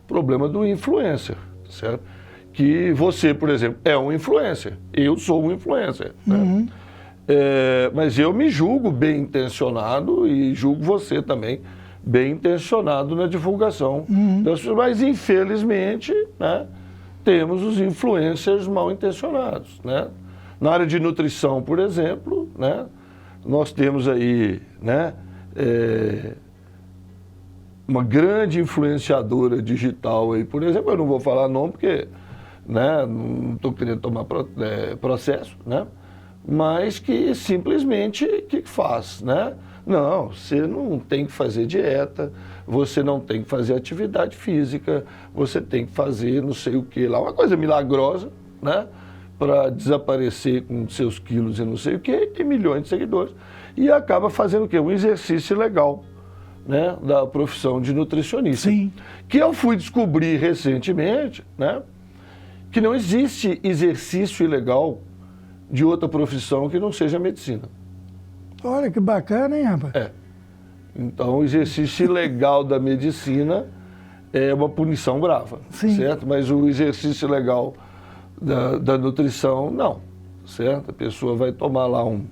O problema do influencer, certo? Que você, por exemplo, é um influencer, eu sou um influencer, né? Mas eu me julgo bem intencionado e julgo você também bem intencionado na divulgação das pessoas, mas infelizmente, né, temos os influencers mal intencionados, né? Na área de nutrição, por exemplo, né, nós temos aí, né, uma grande influenciadora digital aí, por exemplo, eu não vou falar nome porque, né, não estou querendo tomar processo, né, mas que simplesmente o que faz, né? Não, você não tem que fazer dieta, você não tem que fazer atividade física, você tem que fazer não sei o que lá, uma coisa milagrosa, né? Para desaparecer com seus quilos e não sei o que, e tem milhões de seguidores. E acaba fazendo o quê? Um exercício legal, né? Da profissão de nutricionista. Sim. Que eu fui descobrir recentemente, né? Que não existe exercício ilegal de outra profissão que não seja medicina. Olha que bacana, hein, rapaz? Então, o exercício ilegal da medicina é uma punição brava, Sim. certo? Mas o exercício legal da nutrição, não, certo? A pessoa vai tomar lá um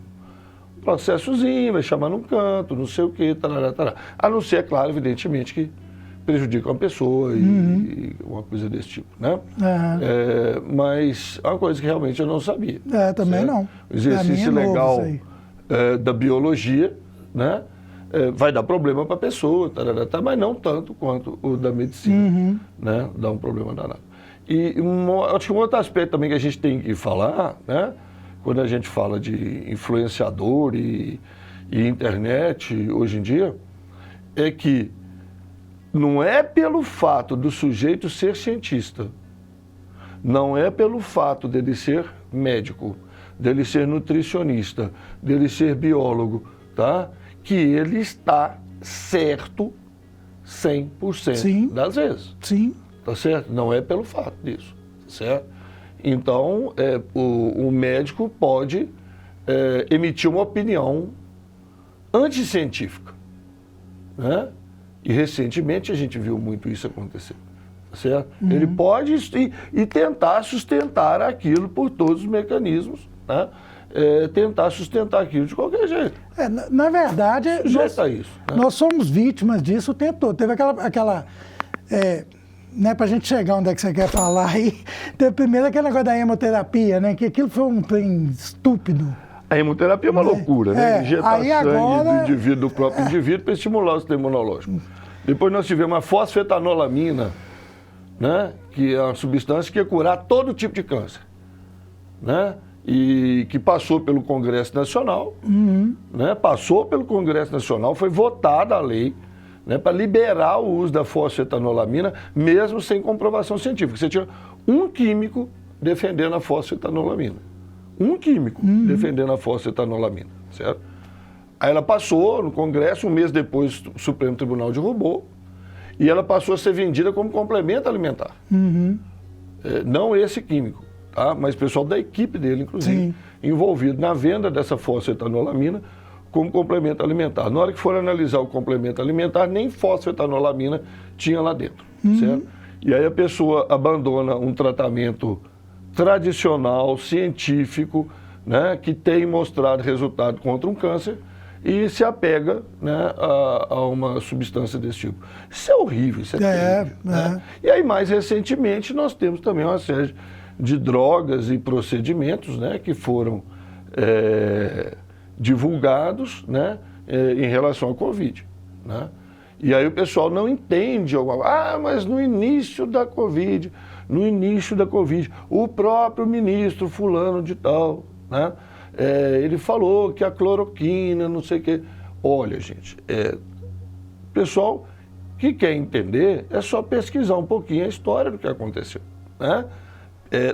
processozinho, vai chamar num canto, não sei o quê, tarará, tarará. A não ser, é claro, evidentemente, que prejudica uma pessoa e uma coisa desse tipo, né? Mas é uma coisa que realmente eu não sabia. Também certo? não. O exercício legal da biologia, né? Vai dar problema para a pessoa, tarará, mas não tanto quanto o da medicina, né? Dá um problema danado. E acho que um outro aspecto também que a gente tem que falar, né? Quando a gente fala de influenciador e internet hoje em dia, é que não é pelo fato do sujeito ser cientista, não é pelo fato dele ser médico, dele ser nutricionista, dele ser biólogo, tá? Que ele está certo 100% Sim. das vezes. Sim. Tá certo? Não é pelo fato disso, tá certo? Então, o médico pode emitir uma opinião anticientífica, né? E recentemente a gente viu muito isso acontecer, tá certo? Ele pode e tentar sustentar aquilo por todos os mecanismos, né? Tentar sustentar aquilo de qualquer jeito. Na verdade, nós somos vítimas disso o tempo todo. Teve aquela né, para a gente chegar onde é que você quer falar aí, teve primeiro aquele negócio da hemoterapia, né? Que aquilo foi um trem estúpido. A hemoterapia é uma loucura, né? Injetar sangue agora... do indivíduo, do próprio indivíduo, para estimular o sistema imunológico. Depois nós tivemos a fosfetanolamina, né? Que é uma substância que ia curar todo tipo de câncer, né? E que passou pelo Congresso Nacional, né? Passou pelo Congresso Nacional, foi votada a lei, né, para liberar o uso da fosfetanolamina, mesmo sem comprovação científica. Você tinha um químico defendendo a fosfetanolamina. Um químico defendendo a fosfetanolamina, certo? Aí ela passou no Congresso, um mês depois o Supremo Tribunal derrubou, e ela passou a ser vendida como complemento alimentar. Não esse químico, tá? Mas o pessoal da equipe dele, inclusive, envolvido na venda dessa fosfetanolamina como complemento alimentar. Na hora que for analisar o complemento alimentar, nem fosfetanolamina tinha lá dentro, certo? E aí a pessoa abandona um tratamento tradicional, científico, né, que tem mostrado resultado contra um câncer e se apega, né, a uma substância desse tipo. Isso é horrível, isso é terrível, né? E aí, mais recentemente, nós temos também uma série de drogas e procedimentos, né, que foram divulgados, né, em relação ao Covid, né? E aí o pessoal não entende, mas no início da Covid no início da Covid. O próprio ministro fulano de tal, né? Ele falou que a cloroquina, não sei o quê. Olha, gente, pessoal que quer entender, é só pesquisar um pouquinho a história do que aconteceu, né?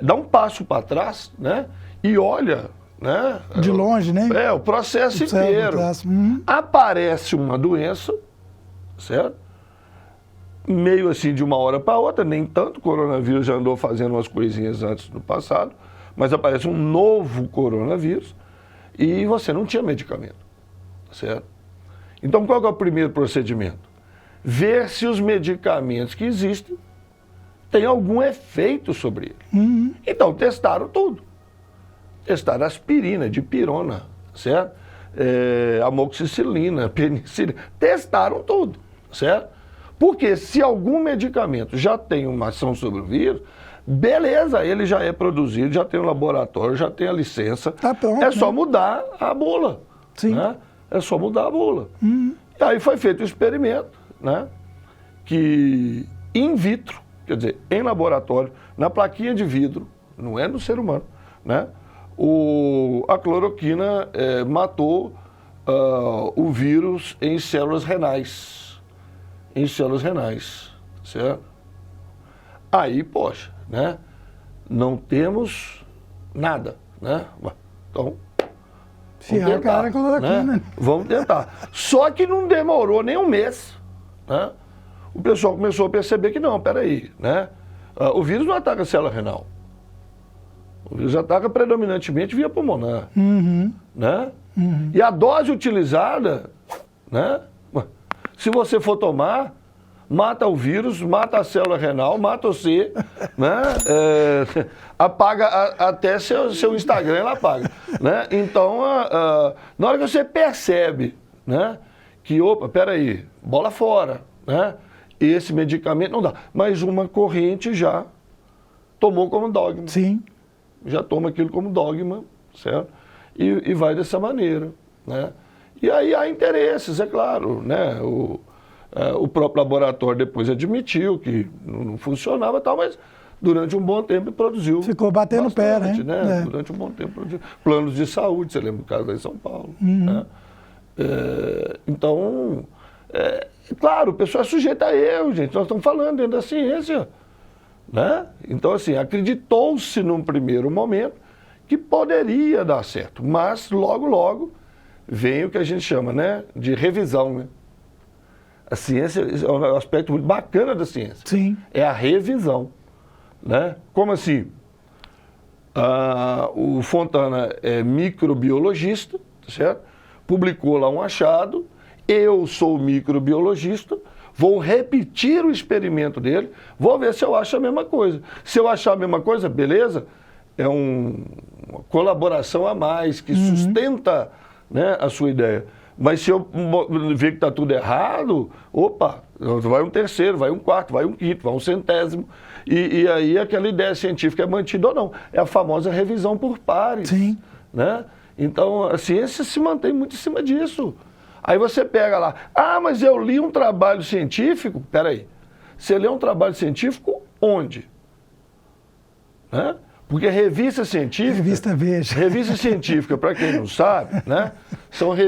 Dá um passo para trás, né? E olha, né? De longe, né? O processo inteiro. Aparece uma doença, certo? Meio assim de uma hora para outra, nem tanto. O coronavírus já andou fazendo umas coisinhas antes no passado, mas aparece um novo coronavírus e você não tinha medicamento, certo? Então qual que é o primeiro procedimento? Ver se os medicamentos que existem têm algum efeito sobre ele. Então testaram tudo. Testaram aspirina, dipirona, certo? Amoxicilina, penicilina, testaram tudo, certo? Porque se algum medicamento já tem uma ação sobre o vírus, beleza, ele já é produzido, já tem um laboratório, já tem a licença, tá pronto, é só mudar a bula. Sim. Né? É só mudar a bula. E aí foi feito um experimento, né? Que in vitro, quer dizer, em laboratório, na plaquinha de vidro, não é no ser humano, né? A cloroquina matou o vírus em células renais. Em células renais, certo? Aí, poxa, né? Não temos nada, né? Então, Fiar a cara com cloroquina. Né? Vamos tentar. Só que não demorou nem um mês, né? O pessoal começou a perceber que não, peraí, né? O vírus não ataca a célula renal. O vírus ataca predominantemente via pulmonar, né? E a dose utilizada, né? Se você for tomar, mata o vírus, mata a célula renal, mata você, né? Apaga até seu Instagram, ela apaga, né? Então, na hora que você percebe, né? Que, opa, peraí, bola fora, né? Esse medicamento não dá. Mas uma corrente já tomou como dogma. Sim. Já toma aquilo como dogma, certo? E vai dessa maneira, né? E aí há interesses, é claro, né? O próprio laboratório depois admitiu que não funcionava e tal, mas durante um bom tempo produziu. Ficou batendo pé, né? Durante um bom tempo produziu. Planos de saúde, você lembra do caso lá em São Paulo. Né? Então, claro, o pessoal é sujeito a erro, gente. Nós estamos falando dentro da ciência. Né? Então, assim, acreditou-se num primeiro momento que poderia dar certo, mas logo vem o que a gente chama, né, de revisão, né? A ciência é um aspecto muito bacana da ciência. Sim. É a revisão, né? Como assim? O Fontana é microbiologista, certo? Publicou lá um achado, eu sou microbiologista, vou repetir o experimento dele, vou ver se eu acho a mesma coisa. Se eu achar a mesma coisa, beleza, é uma colaboração a mais que sustenta, né, a sua ideia. Mas se eu ver que está tudo errado, opa, vai um terceiro, vai um quarto, vai um quinto, vai um centésimo. E aí aquela ideia científica é mantida ou não. É a famosa revisão por pares. Sim. Né? Então a ciência se mantém muito em cima disso. Aí você pega lá, mas eu li um trabalho científico. Peraí, você lê um trabalho científico onde? Né? Porque revista científica... Revista Veja. Revista científica, para quem não sabe, né?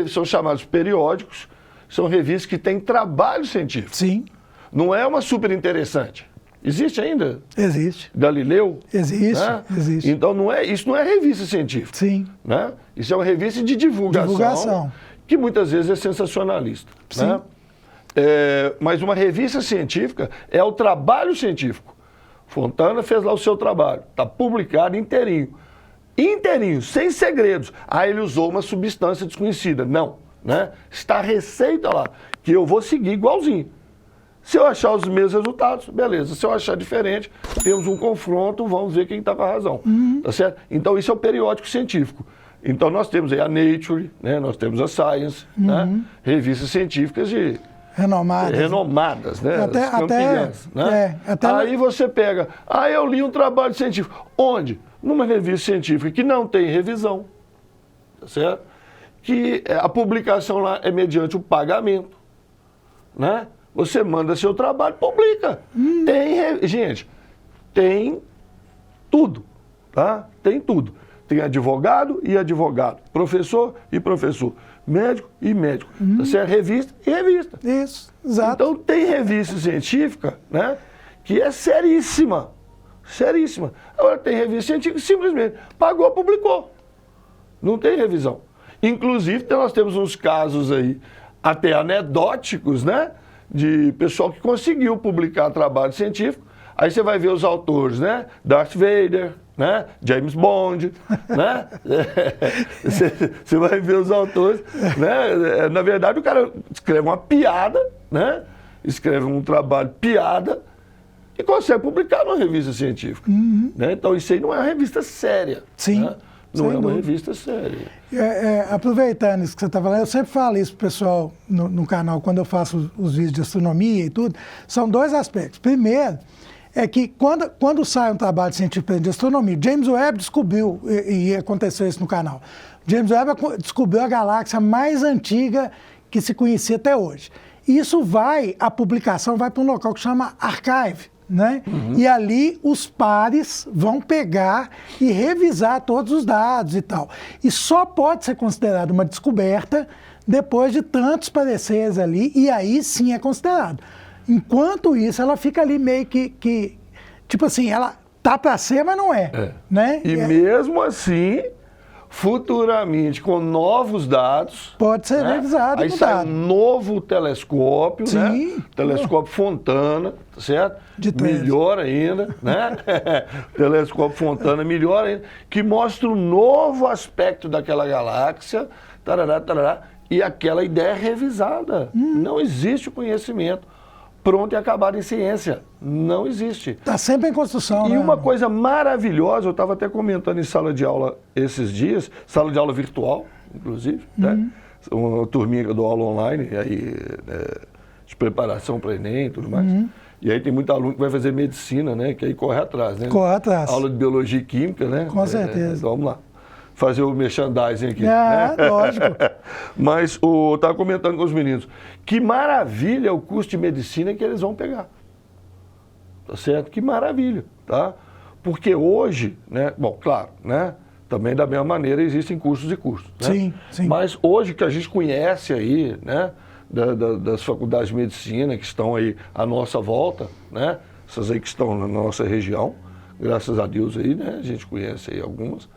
São chamados periódicos, são revistas que têm trabalho científico. Sim. Não é uma super interessante. Existe ainda? Existe. Galileu? Existe, né? existe. Então isso não é revista científica. Sim. Né? Isso é uma revista de divulgação. Que muitas vezes é sensacionalista. Sim. Né? Mas uma revista científica é o trabalho científico. Fontana fez lá o seu trabalho, está publicado inteirinho. Inteirinho, sem segredos. Aí ele usou uma substância desconhecida. Não, né? Está a receita lá, que eu vou seguir igualzinho. Se eu achar os mesmos resultados, beleza. Se eu achar diferente, temos um confronto, vamos ver quem está com a razão. Tá certo? Então isso é o periódico científico. Então nós temos aí a Nature, né? Nós temos a Science, né? Revistas científicas de... Renomadas, né? Campeãs, né? Aí você pega, eu li um trabalho científico. Onde? Numa revista científica que não tem revisão, tá certo? Que a publicação lá é mediante o pagamento, né? Você manda seu trabalho, publica. Gente, tem tudo, tá? Tem tudo. Tem advogado e advogado, professor e professor, médico e médico. Tá certo? Revista e revista. Isso, exato. Então tem revista científica, né, que é seríssima. Seríssima. Agora tem revista científica que simplesmente pagou, publicou. Não tem revisão. Inclusive, nós temos uns casos aí, até anedóticos, né? De pessoal que conseguiu publicar trabalho científico. Aí você vai ver os autores, né? Darth Vader, né? James Bond, né? Você vai ver os autores, né? Na verdade, o cara escreve uma piada, né? Escreve um trabalho piada e consegue publicar numa revista científica. Né? Então, isso aí não é uma revista séria. Sim. Né? Não é uma revista séria. Aproveitando isso que você está falando, eu sempre falo isso pro pessoal no canal, quando eu faço os vídeos de astronomia e tudo, são dois aspectos. Primeiro, é que quando sai um trabalho científico de astronomia, James Webb descobriu, e aconteceu isso no canal, James Webb descobriu a galáxia mais antiga que se conhecia até hoje. Isso a publicação vai para um local que chama Archive, né? E ali os pares vão pegar e revisar todos os dados e tal. E só pode ser considerado uma descoberta depois de tantos pareceres ali, e aí sim é considerado. Enquanto isso, ela fica ali meio que tipo assim, ela tá para ser, mas não é. Né? E mesmo assim, futuramente, com novos dados... Pode ser revisado. Aí sai um novo telescópio, sim, né? Telescópio Fontana, certo? Melhor ainda, né? Telescópio Fontana, melhor ainda, que mostra um novo aspecto daquela galáxia, tarará, tarará, e aquela ideia é revisada. Não existe o conhecimento pronto e acabado em ciência. Não existe. Está sempre em construção. E né? uma coisa maravilhosa, eu estava até comentando em sala de aula esses dias, sala de aula virtual, inclusive, né? Uma turminha que eu dou aula online, aí, de preparação para Enem e tudo mais. E aí tem muito aluno que vai fazer medicina, né? Que aí corre atrás, né? Corre atrás. Aula de biologia e química, né? Com certeza. Então, vamos lá. Fazer o merchandising aqui. Lógico. Mas eu estava comentando com os meninos, que maravilha o curso de medicina que eles vão pegar. Tá certo? Que maravilha, tá? Porque hoje, né? Bom, claro, né? Também da mesma maneira existem cursos e cursos. Né? Sim, sim. Mas hoje que a gente conhece aí, né? Das faculdades de medicina que estão aí à nossa volta, né? Essas aí que estão na nossa região, graças a Deus aí, né? A gente conhece aí algumas.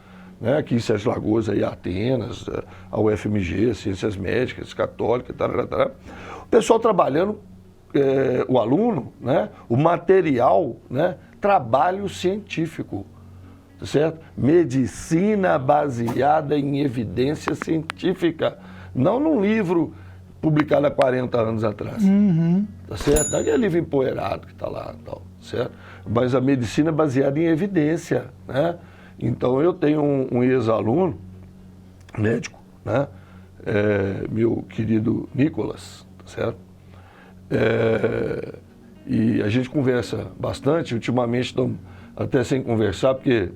Né, aqui em Sete Lagoas, aí, Atenas, a UFMG, Ciências Médicas, Católica, tarará. O pessoal trabalhando, o aluno, né, o material, né, trabalho científico, tá certo? Medicina baseada em evidência científica, não num livro publicado há 40 anos atrás, tá certo? Não é aquele livro empoeirado que está lá, tal, certo? Mas a medicina baseada em evidência, né? Então, eu tenho um ex-aluno, médico, né? Meu querido Nicolas, tá certo? E a gente conversa bastante, ultimamente estamos até sem conversar, porque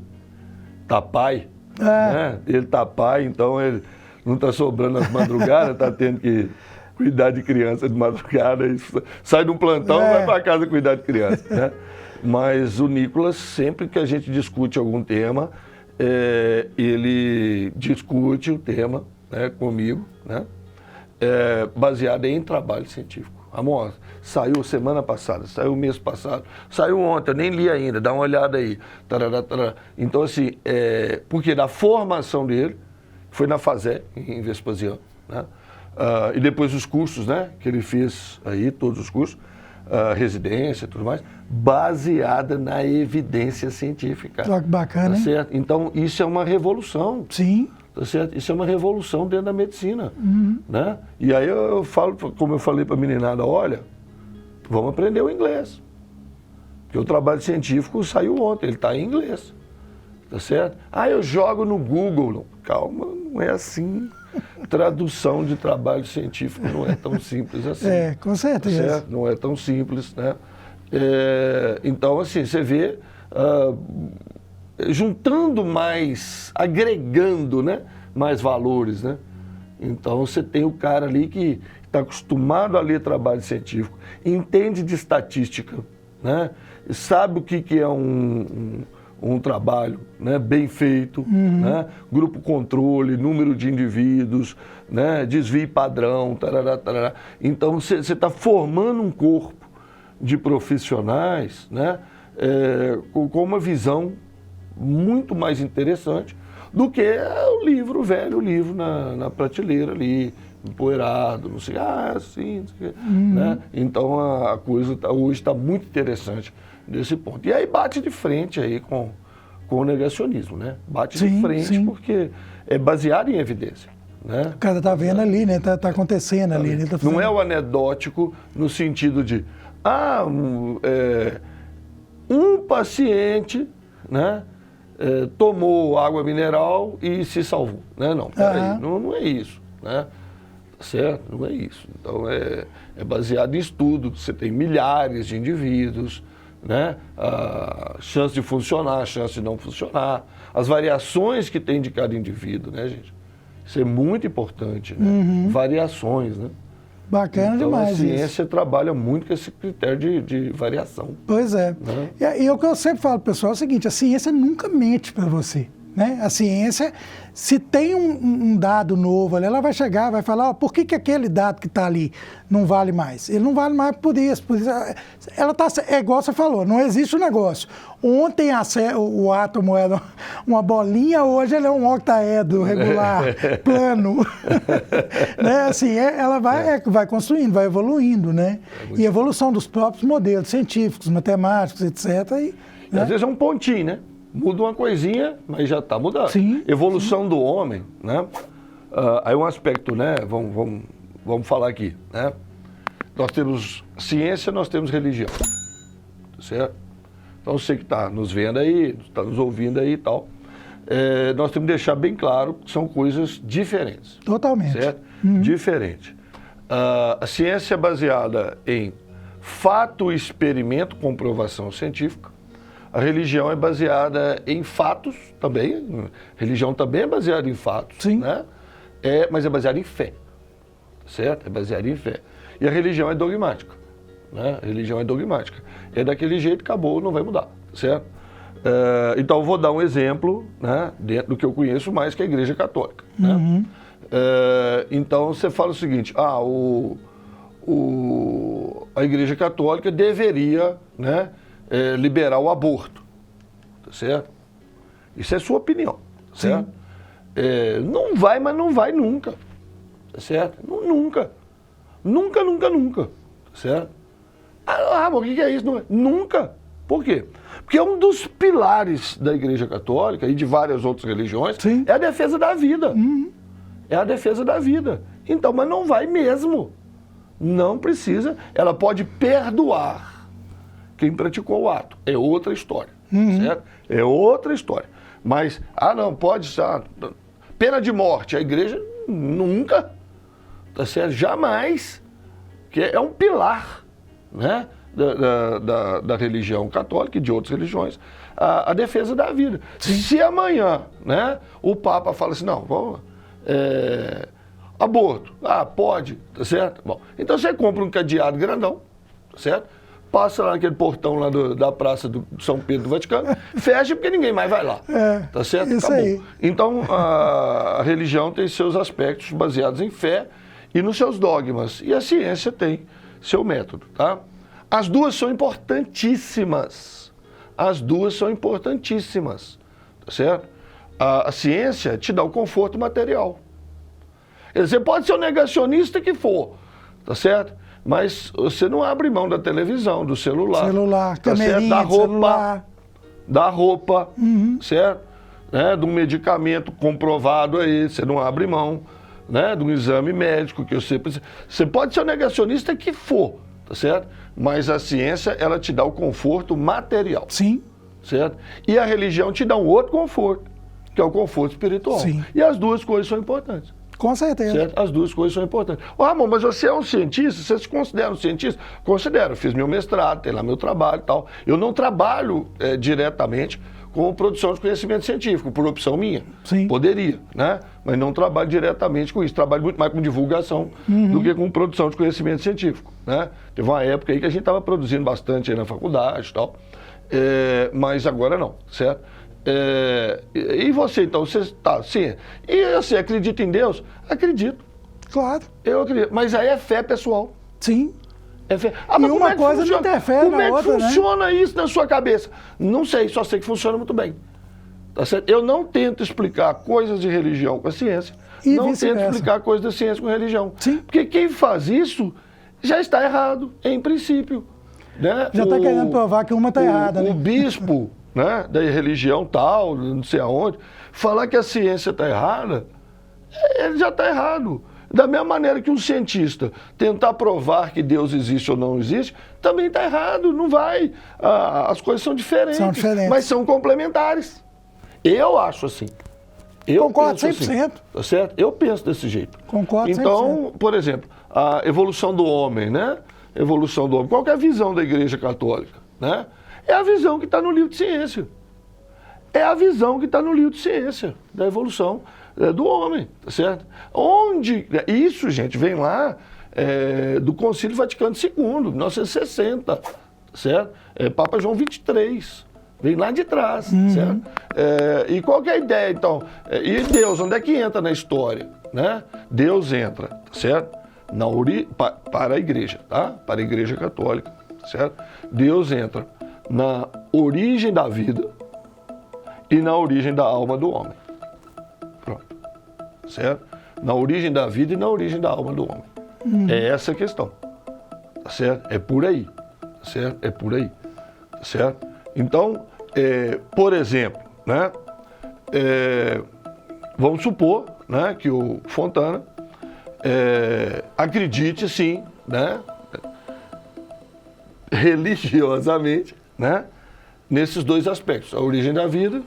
tá pai, né? Ele tá pai, então ele não tá sobrando as madrugadas, tá tendo que cuidar de criança de madrugada, sai de um plantão e vai para casa cuidar de criança, né? Mas o Nicolas, sempre que a gente discute algum tema, ele discute o tema, né, comigo, né, baseado em trabalho científico. Amor, saiu semana passada, saiu mês passado, saiu ontem, eu nem li ainda, dá uma olhada aí. Tarará, tarará. Então, assim, porque da formação dele, foi na FASE, em Vespasiano, né, e depois os cursos, né, que ele fez aí, todos os cursos, residência e tudo mais, baseada na evidência científica. Que bacana, tá hein? certo? Então, isso é uma revolução. Sim. Tá certo? Isso é uma revolução dentro da medicina. Né? E aí eu falo, como eu falei para a meninada, olha, vamos aprender o inglês. Porque o trabalho científico saiu ontem, ele está em inglês. Tá certo? Eu jogo no Google. Não, calma, não é assim. Tradução de trabalho científico não é tão simples assim. Com certeza. Certo? Não é tão simples, né? Então, assim, você vê juntando mais, agregando, né, mais valores, né? Então, você tem o cara ali que está acostumado a ler trabalho científico, entende de estatística, né? Sabe o que é um trabalho, né, bem feito, né? Grupo controle, número de indivíduos, né? Desvio padrão, tarará, tarará. Então você está formando um corpo de profissionais, né? Com uma visão muito mais interessante do que o livro, o velho livro na prateleira ali, empoeirado, não sei, assim, não sei, né? Então a coisa hoje está muito interessante nesse ponto. E aí bate de frente aí com o negacionismo, né? Bate de frente porque é baseado em evidência, né? O cara tá vendo ali, né? Tá acontecendo ali. Ele tá fazendo... Não é o anedótico no sentido de, um paciente, né, tomou água mineral e se salvou, né? Não, peraí, não é isso, né? Certo? Não é isso. Então é baseado em estudo. Você tem milhares de indivíduos, né? A chance de funcionar, a chance de não funcionar, as variações que tem de cada indivíduo, né, gente? Isso é muito importante, né? Variações, né? Bacana então, demais. A ciência trabalha muito com esse critério de variação. Pois é. Né? E o que eu sempre falo, pessoal, é o seguinte: a ciência nunca mente para você. Né? A ciência, se tem um dado novo ali, ela vai chegar, vai falar, por que aquele dado que está ali não vale mais? Ele não vale mais por isso. Ela tá, é igual você falou, não existe um negócio. Ontem o átomo era uma bolinha, hoje ele é um octaedro regular, plano. Né? Assim, ela vai construindo, vai evoluindo, né? E evolução dos próprios modelos científicos, matemáticos, etc. Né? Às vezes é um pontinho, né? Muda uma coisinha, mas já está mudando. Sim, evolução do homem, né? Aí um aspecto, né? Vamos falar aqui, né? Nós temos ciência, nós temos religião, certo? Então você que está nos vendo aí, está nos ouvindo aí e tal, nós temos que deixar bem claro que são coisas diferentes. Totalmente. Certo? Diferente. A ciência é baseada em fato, experimento, comprovação científica. A religião é baseada em fatos também. Religião também é baseada em fatos. Sim. Né? Mas é baseada em fé. Certo? É baseada em fé. E a religião é dogmática. Né? A religião é dogmática. É daquele jeito, acabou, não vai mudar. Certo? Então, eu vou dar um exemplo, né, dentro do que eu conheço mais, que é a Igreja Católica. Né? Então, você fala o seguinte, a Igreja Católica deveria, né, liberar o aborto, tá certo? Isso é sua opinião, certo? Não vai, mas não vai nunca, tá certo? Nunca, tá certo? Mas o que é isso? Nunca. Por quê? Porque um dos pilares da Igreja Católica e de várias outras religiões é a defesa da vida. É a defesa da vida. Então, mas não vai mesmo. Não precisa. Ela pode perdoar quem praticou o ato. É outra história, certo? É outra história. Mas, não, pode ser pena de morte. A igreja nunca, tá certo? Jamais. Que é um pilar, né, da religião católica e de outras religiões, a defesa da vida. Se amanhã, né, o Papa fala assim, não, vamos... aborto. Pode, tá certo? Bom, então você compra um cadeado grandão, tá certo? Passa lá naquele portão lá da Praça do São Pedro do Vaticano, fecha porque ninguém mais vai lá. Tá certo? Isso acabou. aí. Então, a religião tem seus aspectos baseados em fé e nos seus dogmas. E a ciência tem seu método, tá? As duas são importantíssimas. As duas são importantíssimas, tá certo? A ciência te dá o conforto material. Você pode ser o negacionista que for, tá certo? Mas você não abre mão da televisão, do celular, tá camerinha, certo? Da roupa, Uhum. certo? Né? De um medicamento comprovado aí, você não abre mão, né? De um exame médico que você precisa. Você pode ser o negacionista que for, tá certo? Mas a ciência, ela te dá o conforto material. Sim. Certo? E a religião te dá um outro conforto, que é o conforto espiritual. Sim. E as duas coisas são importantes. Com certeza. Certo? As duas coisas são importantes. Ramon, mas você é um cientista? Você se considera um cientista? Considero. Fiz meu mestrado, tem lá meu trabalho e tal. Eu não trabalho diretamente com produção de conhecimento científico, por opção minha. Sim. Poderia, né? Mas não trabalho diretamente com isso. Trabalho muito mais com divulgação do que com produção de conhecimento científico, né? Teve uma época aí que a gente estava produzindo bastante aí na faculdade e tal, mas agora não, certo? E você, então, você está, sim. E você acredita em Deus? Acredito. Claro. Eu acredito. Mas aí é fé pessoal. Sim. É fé. E Mas uma coisa não interfere na outra, como é que funciona isso na sua cabeça? Não sei, só sei que funciona muito bem. Tá certo? Eu não tento explicar coisas de religião com a ciência. E não tento explicar coisas da ciência com religião. Sim. Porque quem faz isso já está errado, em princípio. Né? Já está querendo provar que uma está errada. O bispo, né, da religião tal, não sei aonde, falar que a ciência está errada, ele já está errado. Da mesma maneira que um cientista tentar provar que Deus existe ou não existe, também está errado, não vai. As coisas são diferentes, mas são complementares. Eu acho assim. Concordo 100%. Assim, tá certo? Eu penso desse jeito. Concordo 100%. Então, por exemplo, a evolução do homem, né? Evolução do homem. Qual que é a visão da Igreja Católica? Né? É a visão que está no livro de ciência. É a visão que está no livro de ciência, da evolução do homem, tá certo? Onde, isso, gente, vem lá do Concílio Vaticano II, 1960, certo? Papa João XXIII, vem lá de trás, certo? E qual que é a ideia, então? E Deus, onde é que entra na história, né? Deus entra, certo? Para a igreja, tá? Para a Igreja Católica, certo? Deus entra na origem da vida e na origem da alma do homem. Pronto. Certo? Na origem da vida e na origem da alma do homem. É essa a questão. Tá certo? É por aí. Tá certo? É por aí. Tá certo? Então, por exemplo, né? Vamos supor, né, que o Fontana acredite, sim, né, religiosamente, né, nesses dois aspectos. A origem da vida,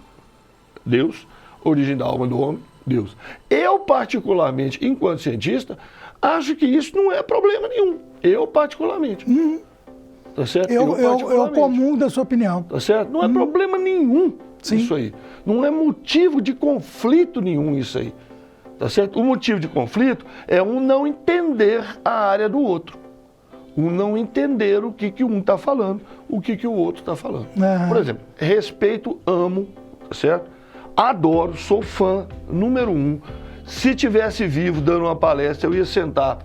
Deus. A origem da alma do homem, Deus. Eu, particularmente, enquanto cientista, acho que isso não é problema nenhum. Eu, particularmente. Tá certo? Eu comungo da sua opinião. Tá certo? Não é problema nenhum isso aí. Não é motivo de conflito nenhum isso aí. Tá certo? O motivo de conflito é um não entender a área do outro. Um não entender o que um está falando, o que o outro está falando. Por exemplo, respeito, amo, tá certo? Adoro, sou fã, número 1. Se tivesse vivo dando uma palestra, eu ia sentar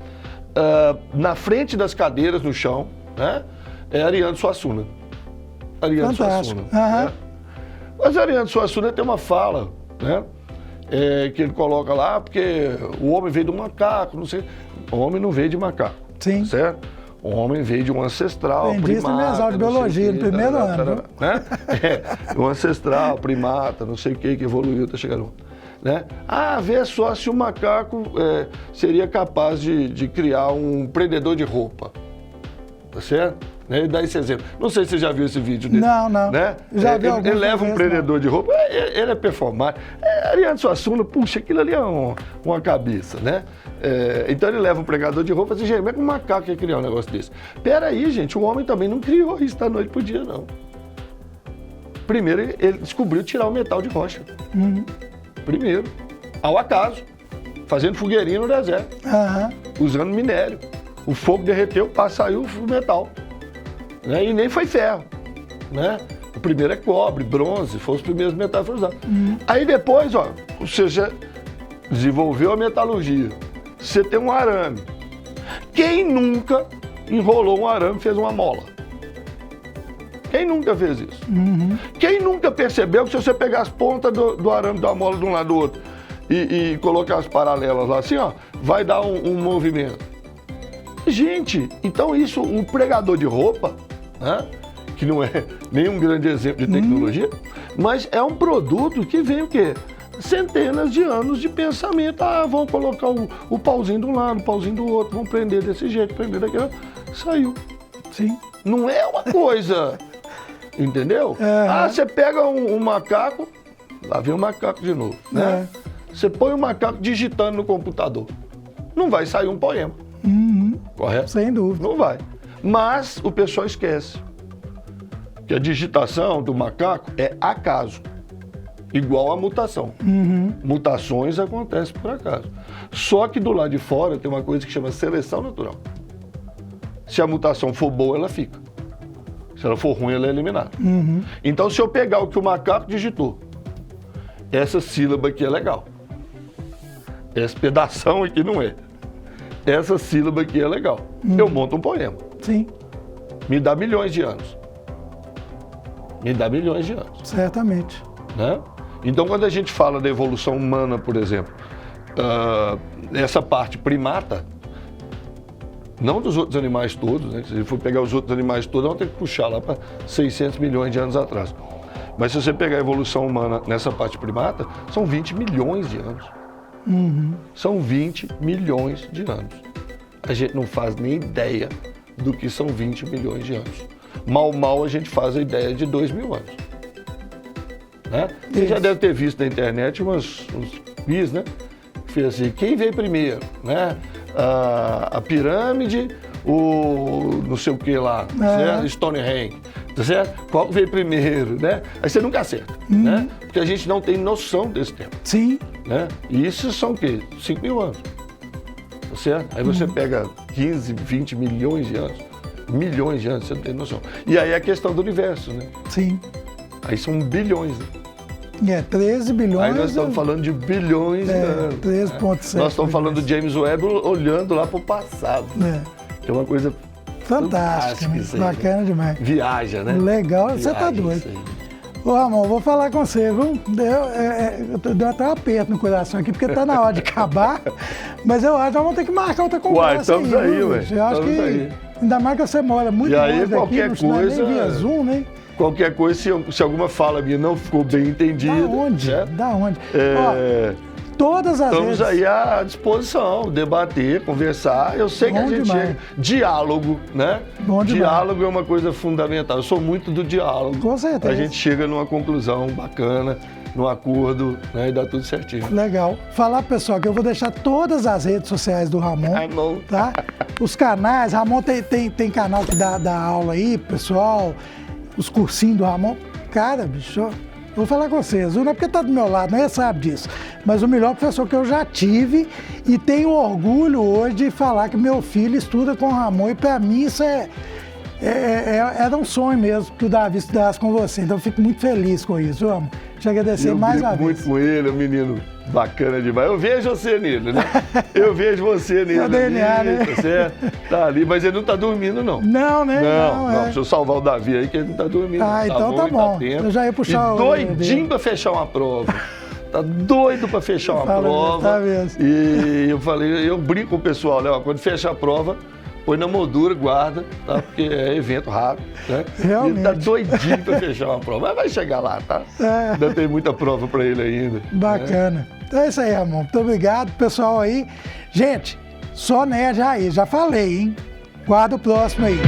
na frente das cadeiras, no chão, né? Ariano Suassuna. Ariano Suassuna. Né? Mas Ariano Suassuna tem uma fala, né? Que ele coloca lá, porque o homem veio do macaco, não sei. O homem não veio de macaco. Sim. Certo? O homem veio de um ancestral, primata. Tem disso na minha aula de biologia, no primeiro ano. Né? Um ancestral, primata, não sei o que evoluiu, tá chegando. Né? Vê só se o macaco seria capaz de criar um prendedor de roupa. Tá certo? Ele dá esse exemplo. Não sei se você já viu esse vídeo dele. Não. Né? Já vi ele leva um prendedor de roupa, ele é performático. Ariano Suassuna, puxa, aquilo ali é uma cabeça, né? Então ele leva um pregador de roupa e diz, gente, como é que um macaco ia criar um negócio desse? Peraí, gente, o homem também não criou isso da noite pro dia, não. Primeiro, ele descobriu tirar o metal de rocha. Primeiro, ao acaso, fazendo fogueirinha no deserto, usando minério. O fogo derreteu, saiu o metal. Né? E nem foi ferro. Né? O primeiro é cobre, bronze, foram os primeiros metais que foram usados. Aí depois, você já desenvolveu a metalurgia. Você tem um arame. Quem nunca enrolou um arame e fez uma mola? Quem nunca fez isso? Quem nunca percebeu que se você pegar as pontas do arame da mola de um lado do outro e colocar as paralelas lá assim, vai dar um movimento? Gente, então isso, um pregador de roupa, né, que não é nenhum grande exemplo de tecnologia, mas é um produto que vem o quê? Centenas de anos de pensamento. Vão colocar o pauzinho de um lado, o pauzinho do outro, vão prender desse jeito, prender daquele. Saiu. Sim. Não é uma coisa, entendeu? Você pega um macaco, lá vem o macaco de novo, né? Você põe o macaco digitando no computador, não vai sair um poema. Correto? Sem dúvida. Não vai. Mas o pessoal esquece que a digitação do macaco é acaso. igual a mutação. Mutações acontecem por acaso. Só que do lado de fora tem uma coisa que chama seleção natural. Se a mutação for boa, ela fica. Se ela for ruim, ela é eliminada. Então, se eu pegar o que o macaco digitou, essa sílaba aqui é legal. Esse pedação aqui não é. Essa sílaba aqui é legal. Eu monto um poema. Sim. Me dá milhões de anos. Me dá milhões de anos. Certamente. Né? Então, quando a gente fala da evolução humana, por exemplo, essa parte primata, não dos outros animais todos, né? Se a gente for pegar os outros animais todos, vamos ter que puxar lá para 600 milhões de anos atrás. Mas se você pegar a evolução humana nessa parte primata, são 20 milhões de anos. São 20 milhões de anos. A gente não faz nem ideia do que são 20 milhões de anos. Mal a gente faz a ideia de 2.000 anos. Né? Você já deve ter visto na internet uns quiz, né? Que fez assim, quem veio primeiro? Né? A pirâmide, o não sei o que lá, certo? Stonehenge, tá certo? Qual veio primeiro, né? Aí você nunca acerta, né? Porque a gente não tem noção desse tempo. Sim. Né? E isso são o quê? 5.000 anos, tá certo? Aí você pega 15, 20 milhões de anos, você não tem noção. E aí a questão do universo, né? Sim. Aí são bilhões, né? 13 bilhões. Aí nós estamos falando de bilhões de anos. 13,7. Nós estamos falando do James Webb olhando lá para o passado. Que é uma coisa fantástica, né? Isso aí, bacana né? demais. Viaja, né? Legal, você tá doido. Ô, Ramon, vou falar com você, viu? Deu até um aperto no coração aqui, porque tá na hora de acabar. Mas eu acho que nós vamos ter que marcar outra conversa. Uai, estamos aí, ué. Eu acho que ainda mais que você mora muito longe daqui, não é nem via Zoom, né? Qualquer coisa, se alguma fala minha não ficou bem entendida. Da onde? Certo? Da onde? Ó, todas as estamos vezes. aí à disposição, debater, conversar. Eu sei que a gente chega. Diálogo, né? Bom demais. Diálogo é uma coisa fundamental. Eu sou muito do diálogo. Com certeza. A gente chega numa conclusão bacana, num acordo, né? E dá tudo certinho. Legal. Falar, pessoal, que eu vou deixar todas as redes sociais do Ramon. Tá? Os canais, Ramon tem canal que dá aula aí, pessoal. Os cursinhos do Ramon. Cara, bicho, eu vou falar com vocês, não é porque tá do meu lado, ele sabe disso, mas o melhor professor que eu já tive e tenho orgulho hoje de falar que meu filho estuda com o Ramon e para mim isso era um sonho mesmo que o Davi estudasse com você, então eu fico muito feliz com isso, Ramon. Te agradecer mais uma vez. Eu brinco muito com ele, é um menino bacana demais. Eu vejo você nele, né? Eu vejo você nele. É o DNA, ali, né? Tá certo? Tá ali, mas ele não tá dormindo, não. Não, né? Não. Deixa eu salvar o Davi aí, que ele não tá dormindo. Então tá bom. Eu já ia puxar o... Doidinho pra fechar uma prova. Tá doido pra fechar uma prova. Tá mesmo. E eu falei, eu brinco com o pessoal, né? Quando fechar a prova, põe na moldura, guarda, tá? Porque é evento rápido, né? Realmente. Ele tá doidinho pra fechar uma prova, mas vai chegar lá, tá? Ainda tem muita prova pra ele ainda. Bacana. Né? Então é isso aí, Ramon. Muito obrigado, pessoal aí. Gente, só nerd aí, já falei, hein? Guarda o próximo aí.